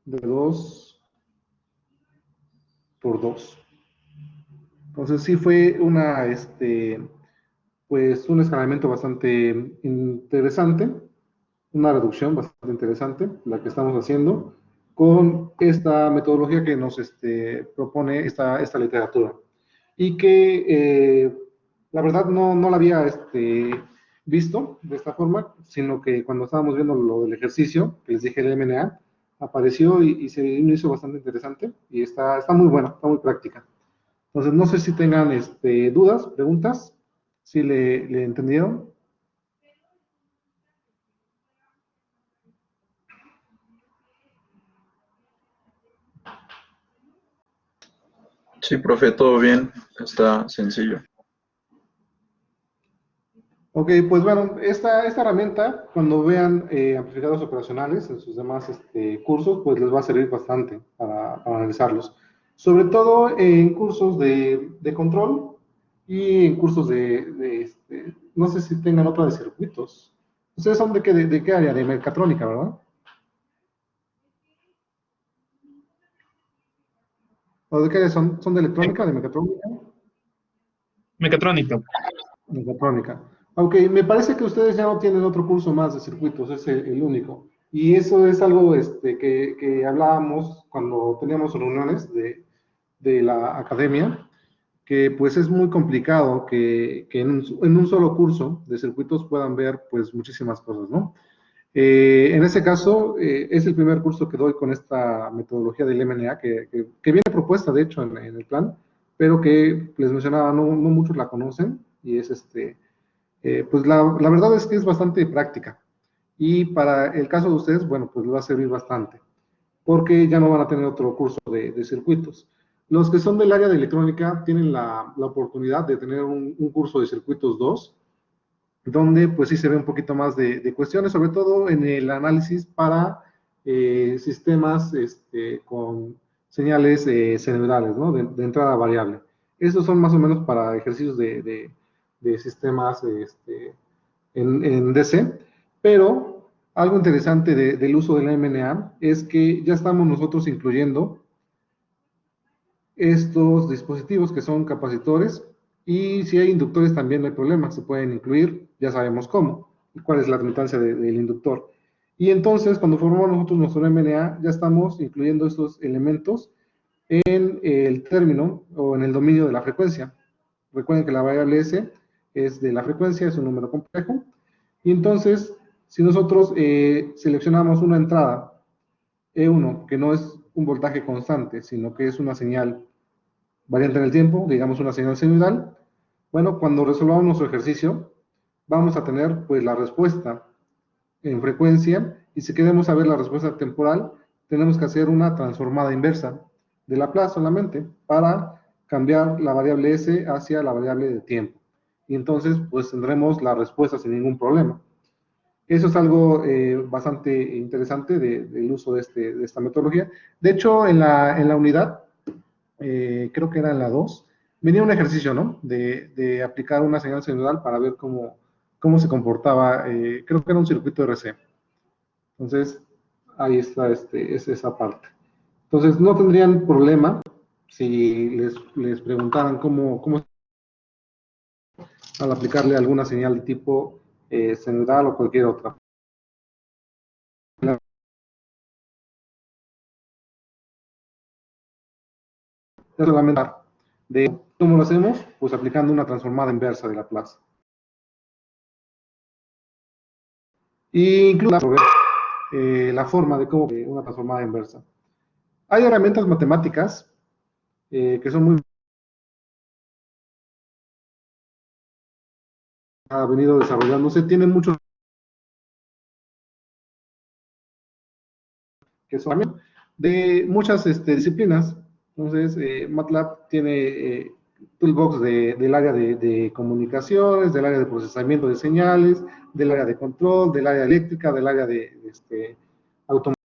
de 2x2. Entonces sí fue pues un escalamiento bastante interesante, una reducción bastante interesante, la que estamos haciendo con esta metodología que nos propone esta literatura. Y que la verdad no la había visto de esta forma, sino que cuando estábamos viendo lo del ejercicio, que les dije el MNA, apareció y se me hizo bastante interesante y está muy buena, está muy práctica. Entonces, no sé si tengan dudas, preguntas, si le entendieron. Sí, profe, todo bien, está sencillo. Ok, pues bueno, esta herramienta, cuando vean amplificadores operacionales en sus demás cursos, pues les va a servir bastante para analizarlos. Sobre todo en cursos de control y en cursos no sé si tengan otra de circuitos. ¿Ustedes son de qué área? De mecatrónica, ¿verdad? ¿O de qué área son? ¿Son de electrónica, de mecatrónica? Mecatrónica. Mecatrónica. Aunque me parece que ustedes ya no tienen otro curso más de circuitos, es el único. Y eso es algo que hablábamos cuando teníamos reuniones de la academia, que pues es muy complicado que en un solo curso de circuitos puedan ver pues muchísimas cosas, ¿no? En ese caso, es el primer curso que doy con esta metodología del MNA, que viene propuesta, de hecho, en el plan, pero que les mencionaba, no muchos la conocen, y es pues la verdad es que es bastante práctica. Y para el caso de ustedes, bueno, pues les va a servir bastante, porque ya no van a tener otro curso de circuitos. Los que son del área de electrónica tienen la oportunidad de tener un curso de circuitos 2 donde pues sí se ve un poquito más de cuestiones, sobre todo en el análisis para sistemas con señales cerebrales, ¿no? De entrada variable. Estos son más o menos para ejercicios de sistemas en DC, pero algo interesante del uso de la MNA es que ya estamos nosotros incluyendo estos dispositivos que son capacitores y si hay inductores también no hay problema, se pueden incluir, ya sabemos cómo y cuál es la admitancia del inductor. Y entonces cuando formamos nosotros nuestro MNA ya estamos incluyendo estos elementos en el término o en el dominio de la frecuencia. Recuerden que la variable S es de la frecuencia, es un número complejo. Y entonces, si nosotros seleccionamos una entrada E1, que no es un voltaje constante, sino que es una señal variante en el tiempo, digamos una señal sinusoidal, bueno, cuando resolvamos nuestro ejercicio, vamos a tener pues la respuesta en frecuencia y si queremos saber la respuesta temporal, tenemos que hacer una transformada inversa de Laplace solamente para cambiar la variable S hacia la variable de tiempo. Y entonces pues tendremos la respuesta sin ningún problema. Eso es algo bastante interesante del uso de esta metodología. De hecho, en la unidad creo que era en la 2, venía un ejercicio, ¿no? De aplicar una señal sinodal para ver cómo se comportaba, creo que era un circuito RC. Entonces, ahí está es esa parte. Entonces, no tendrían problema si les preguntaran cómo al aplicarle alguna señal de tipo sinodal o cualquier otra. Es solamente de cómo lo hacemos, pues aplicando una transformada inversa de Laplace. E incluso la forma de cómo una transformada inversa. Hay herramientas matemáticas que son muy ha venido desarrollándose, tiene muchos que son también de muchas disciplinas. Entonces, MATLAB tiene toolbox del área de comunicaciones, del área de procesamiento de señales, del área de control, del área eléctrica, del área de automática.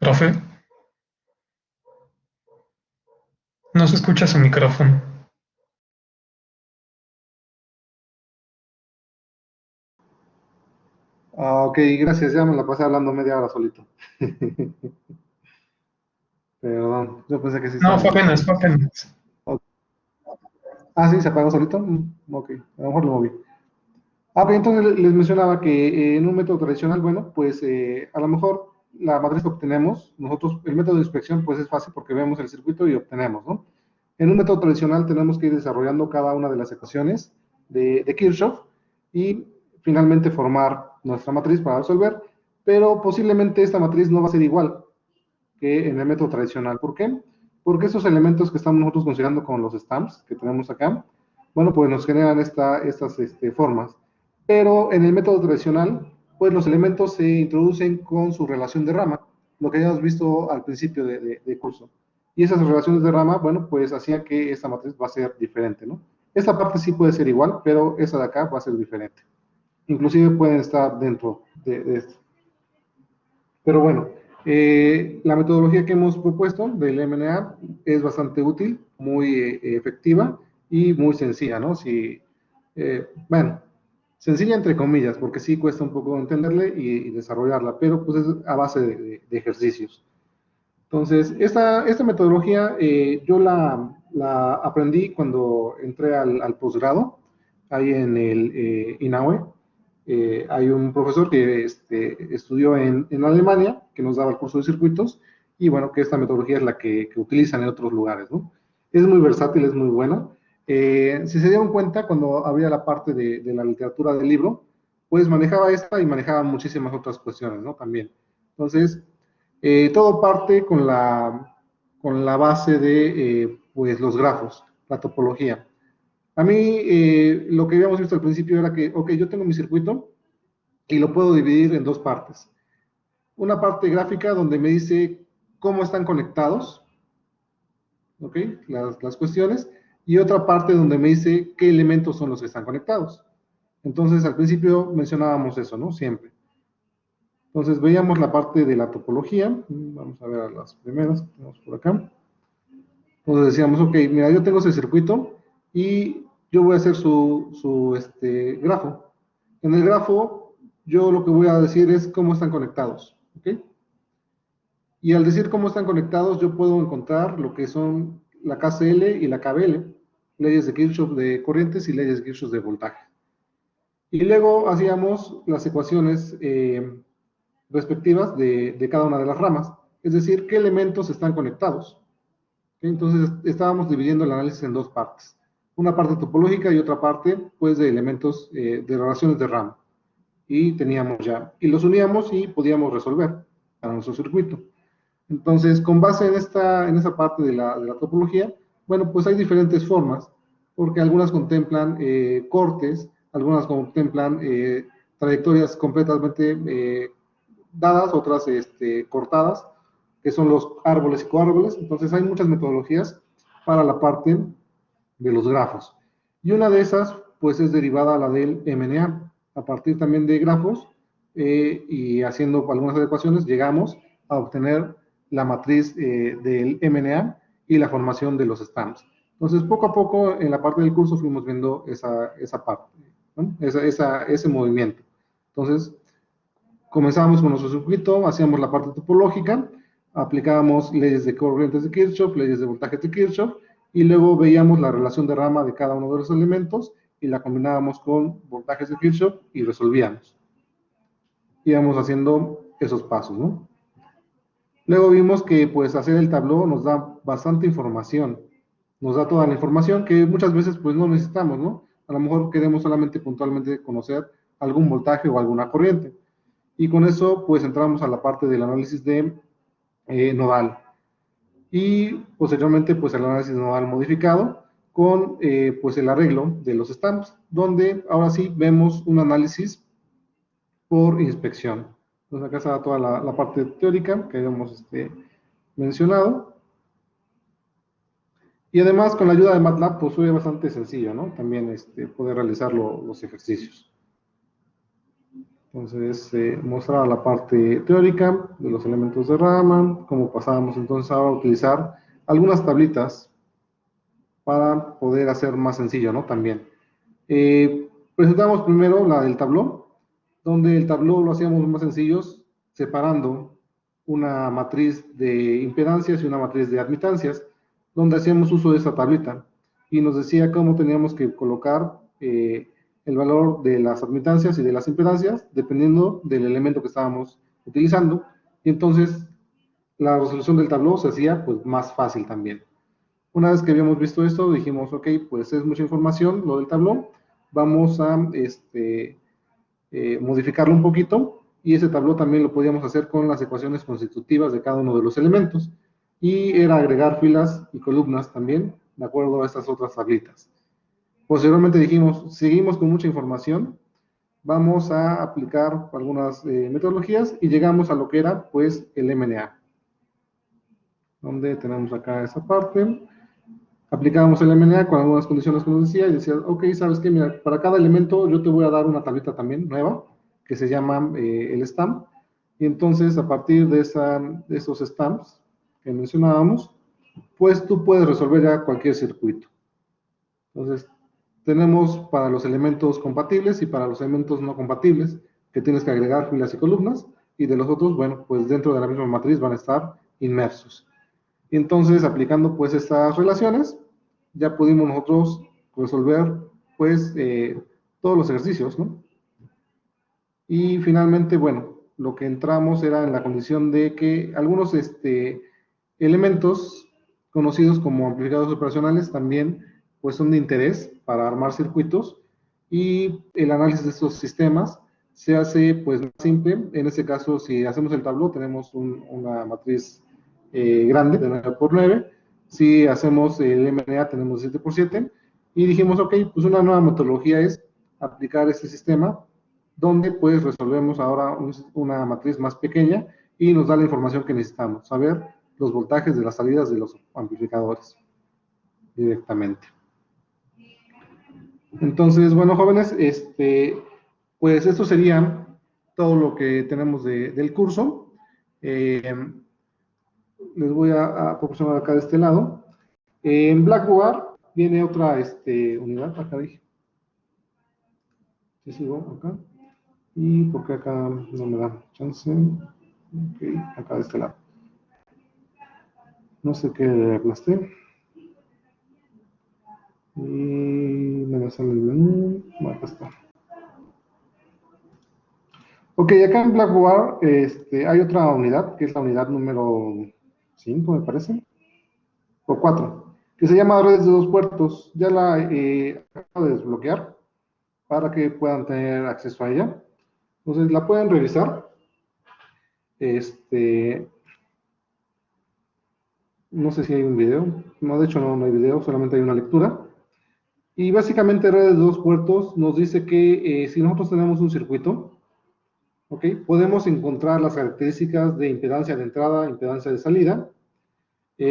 Profe, no se escucha su micrófono. Ok, gracias, ya me la pasé hablando media hora solito. Perdón, yo pensé que sí No, fue estábamos. apenas, fue apenas. Ah, sí, se apagó solito. Ok, a lo mejor lo moví. Ah, pero entonces les mencionaba que en un método tradicional, bueno, pues a lo mejor la matriz que obtenemos, nosotros, el método de inspección, pues es fácil porque vemos el circuito y obtenemos, ¿no? En un método tradicional tenemos que ir desarrollando cada una de las ecuaciones de Kirchhoff y finalmente formar nuestra matriz para resolver, pero posiblemente esta matriz no va a ser igual que en el método tradicional. ¿Por qué? Porque esos elementos que estamos nosotros considerando con los stamps que tenemos acá, bueno, pues nos generan estas formas. Pero en el método tradicional, pues los elementos se introducen con su relación de rama, lo que habíamos visto al principio de curso. Y esas relaciones de rama, bueno, pues hacían que esta matriz va a ser diferente, ¿no? Esta parte sí puede ser igual, pero esa de acá va a ser diferente. Inclusive pueden estar dentro de esto. Pero bueno, la metodología que hemos propuesto del MNA es bastante útil, muy efectiva y muy sencilla, ¿no? Si, bueno, sencilla entre comillas, porque sí cuesta un poco entenderle y desarrollarla, pero pues es a base de ejercicios. Entonces, esta metodología yo la aprendí cuando entré al posgrado, ahí en el INAUE. Hay un profesor que estudió en Alemania, que nos daba el curso de circuitos, y bueno, que esta metodología es la que utilizan en otros lugares, ¿no? Es muy versátil, es muy buena. Si se dieron cuenta, cuando había la parte de la literatura del libro, pues manejaba esta y manejaba muchísimas otras cuestiones, ¿no? También. Entonces, todo parte con la base de pues los grafos, la topología. A mí lo que habíamos visto al principio era que, ok, yo tengo mi circuito y lo puedo dividir en dos partes. Una parte gráfica donde me dice cómo están conectados, ok, las cuestiones, y otra parte donde me dice qué elementos son los que están conectados. Entonces, al principio mencionábamos eso, ¿no? Siempre. Entonces, veíamos la parte de la topología. Vamos a ver a las primeras que tenemos por acá. Entonces decíamos, ok, mira, yo tengo ese circuito y yo voy a hacer su grafo. En el grafo, yo lo que voy a decir es cómo están conectados, ¿ok? Y al decir cómo están conectados, yo puedo encontrar lo que son la KCL y la KVL, leyes de Kirchhoff de corrientes y leyes de Kirchhoff de voltaje. Y luego hacíamos las ecuaciones respectivas de cada una de las ramas, es decir, qué elementos están conectados. Entonces estábamos dividiendo el análisis en dos partes, una parte topológica y otra parte pues de elementos de relaciones de rama. Y teníamos ya, y los uníamos y podíamos resolver para nuestro circuito. Entonces, con base en esa parte de la topología, bueno, pues hay diferentes formas, porque algunas contemplan cortes, algunas contemplan trayectorias completamente dadas, otras cortadas, que son los árboles y coárboles. Entonces hay muchas metodologías para la parte de los grafos. Y una de esas, pues es derivada a la del MNA. A partir también de grafos y haciendo algunas adecuaciones, llegamos a obtener la matriz del MNA y la formación de los stamps. Entonces, poco a poco, en la parte del curso fuimos viendo esa parte, ¿no? Ese movimiento. Entonces, comenzábamos con nuestro circuito, hacíamos la parte topológica, aplicábamos leyes de corrientes de Kirchhoff, leyes de voltajes de Kirchhoff, y luego veíamos la relación de rama de cada uno de los elementos y la combinábamos con voltajes de Kirchhoff y resolvíamos. Íbamos haciendo esos pasos, ¿no? Luego vimos que pues hacer el tabló nos da bastante información, nos da toda la información que muchas veces pues no necesitamos, ¿no? A lo mejor queremos solamente puntualmente conocer algún voltaje o alguna corriente. Y con eso pues entramos a la parte del análisis de nodal. Y posteriormente pues el análisis nodal modificado con pues el arreglo de los stamps, donde ahora sí vemos un análisis por inspección. Entonces acá está toda la parte teórica que habíamos mencionado. Y además con la ayuda de MATLAB pues fue bastante sencillo, ¿no? También poder realizar los ejercicios. Entonces mostraba la parte teórica de los elementos de rama, cómo pasábamos entonces ahora a utilizar algunas tablitas para poder hacer más sencillo, ¿no? También. Presentamos primero la del tabló, donde el tabló lo hacíamos más sencillos, separando una matriz de impedancias y una matriz de admitancias, donde hacíamos uso de esta tablita, y nos decía cómo teníamos que colocar el valor de las admitancias y de las impedancias, dependiendo del elemento que estábamos utilizando, y entonces la resolución del tabló se hacía pues más fácil también. Una vez que habíamos visto esto, dijimos, ok, pues es mucha información lo del tabló, vamos a modificarlo un poquito, y ese tabló también lo podíamos hacer con las ecuaciones constitutivas de cada uno de los elementos, y era agregar filas y columnas también, de acuerdo a estas otras tablitas. Posteriormente dijimos, seguimos con mucha información, vamos a aplicar algunas metodologías, y llegamos a lo que era, pues, el MNA, donde tenemos acá esa parte. Aplicábamos el MNA con algunas condiciones que nos decía, y decía, ok, ¿sabes qué? Mira, para cada elemento yo te voy a dar una tablita también nueva, que se llama el stamp, y entonces a partir de esos stamps que mencionábamos, pues tú puedes resolver ya cualquier circuito. Entonces, tenemos para los elementos compatibles y para los elementos no compatibles, que tienes que agregar filas y columnas, y de los otros, bueno, pues dentro de la misma matriz van a estar inmersos. Y entonces, aplicando pues estas relaciones, ya pudimos nosotros resolver pues todos los ejercicios, ¿no? Y finalmente, bueno, lo que entramos era en la condición de que algunos elementos conocidos como amplificadores operacionales también pues son de interés para armar circuitos, y el análisis de estos sistemas se hace pues más simple. En este caso, si hacemos el tabló, tenemos una matriz grande de 9 por 9. Si hacemos el MNA, tenemos 7 por 7, y dijimos, ok, pues una nueva metodología es aplicar este sistema, donde pues resolvemos ahora una matriz más pequeña, y nos da la información que necesitamos, saber los voltajes de las salidas de los amplificadores directamente. Entonces, bueno, jóvenes, pues esto sería todo lo que tenemos del curso. Les voy a proporcionar acá de este lado. En Blackboard viene otra unidad, acá dije. Sí, sigo acá. Y porque acá no me da chance. Ok, acá de este lado. No sé qué le aplasté. Y me sale el menú. Bueno, acá está. Ok, acá en Blackboard hay otra unidad, que es la unidad número 5, me parece, o 4, que se llama redes de dos puertos. Ya la acabo de desbloquear para que puedan tener acceso a ella. Entonces la pueden revisar. No sé si hay un video. No, de hecho no hay video, solamente hay una lectura. Y básicamente redes de dos puertos nos dice que si nosotros tenemos un circuito, ¿ok? Podemos encontrar las características de impedancia de entrada, impedancia de salida,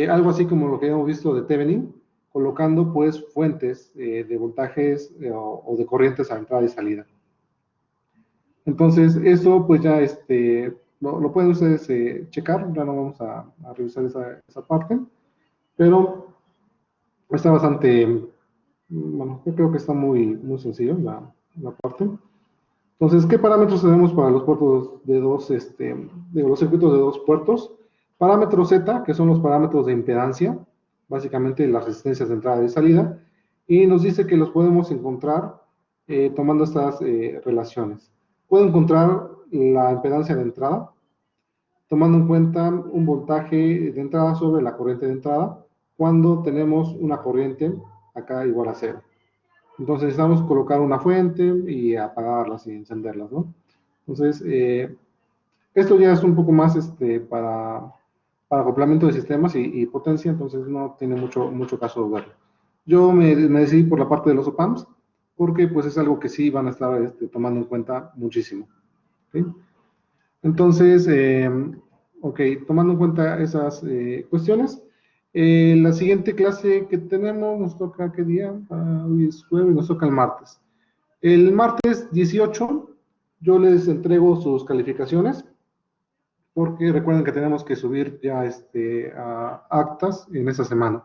algo así como lo que hemos visto de Thevenin, colocando pues fuentes de voltajes o de corrientes a entrada y salida. Entonces, eso pues ya lo pueden ustedes checar, ya no vamos a revisar esa parte, pero está bastante, bueno, yo creo que está muy sencillo la parte. Entonces, ¿qué parámetros tenemos para los puertos de los circuitos de dos puertos? Parámetros Z, que son los parámetros de impedancia, básicamente las resistencias de entrada y salida, y nos dice que los podemos encontrar tomando estas relaciones. Puedo encontrar la impedancia de entrada, tomando en cuenta un voltaje de entrada sobre la corriente de entrada, cuando tenemos una corriente acá igual a 0. Entonces necesitamos colocar una fuente y apagarlas y encenderlas, ¿no? Entonces, esto ya es un poco más para acoplamiento de sistemas y potencia, entonces no tiene mucho caso verlo. Yo me decidí por la parte de los op-amps, porque pues es algo que sí van a estar tomando en cuenta muchísimo. ¿Okay? Entonces, ok, tomando en cuenta esas cuestiones, la siguiente clase que tenemos nos toca, ¿qué día? Hoy es jueves, nos toca el martes. El martes 18 yo les entrego sus calificaciones, porque recuerden que tenemos que subir ya a actas en esta semana.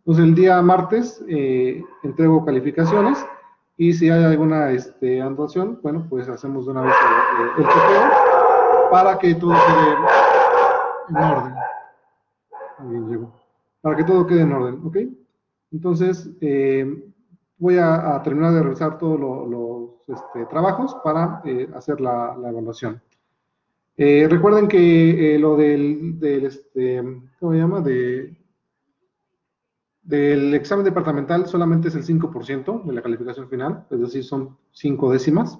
Entonces el día martes entrego calificaciones y si hay alguna anotación, bueno, pues hacemos de una vez el chequeo para que todo quede en orden. Bien, llegó. Para que todo quede en orden, ¿ok? Entonces, voy a terminar de revisar todos los trabajos para hacer la evaluación. Recuerden que lo ¿cómo se llama? Del examen departamental solamente es el 5% de la calificación final, es decir, son 5 décimas,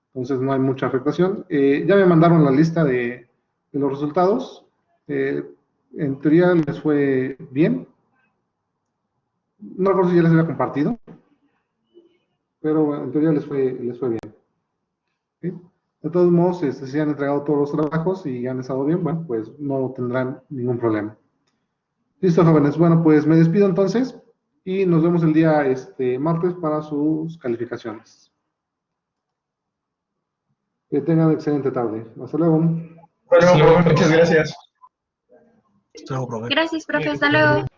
entonces no hay mucha afectación. Ya me mandaron la lista de los resultados, en teoría les fue bien, no recuerdo si ya les había compartido, pero bueno, en teoría les fue bien. ¿Sí? De todos modos, si han entregado todos los trabajos y han estado bien, bueno, pues no tendrán ningún problema. Listo, jóvenes. Bueno, pues me despido entonces y nos vemos el día martes para sus calificaciones. Que tengan excelente tarde. Hasta luego. Hasta luego, muchas gracias. Hasta luego, profe. Gracias, profe. Hasta luego.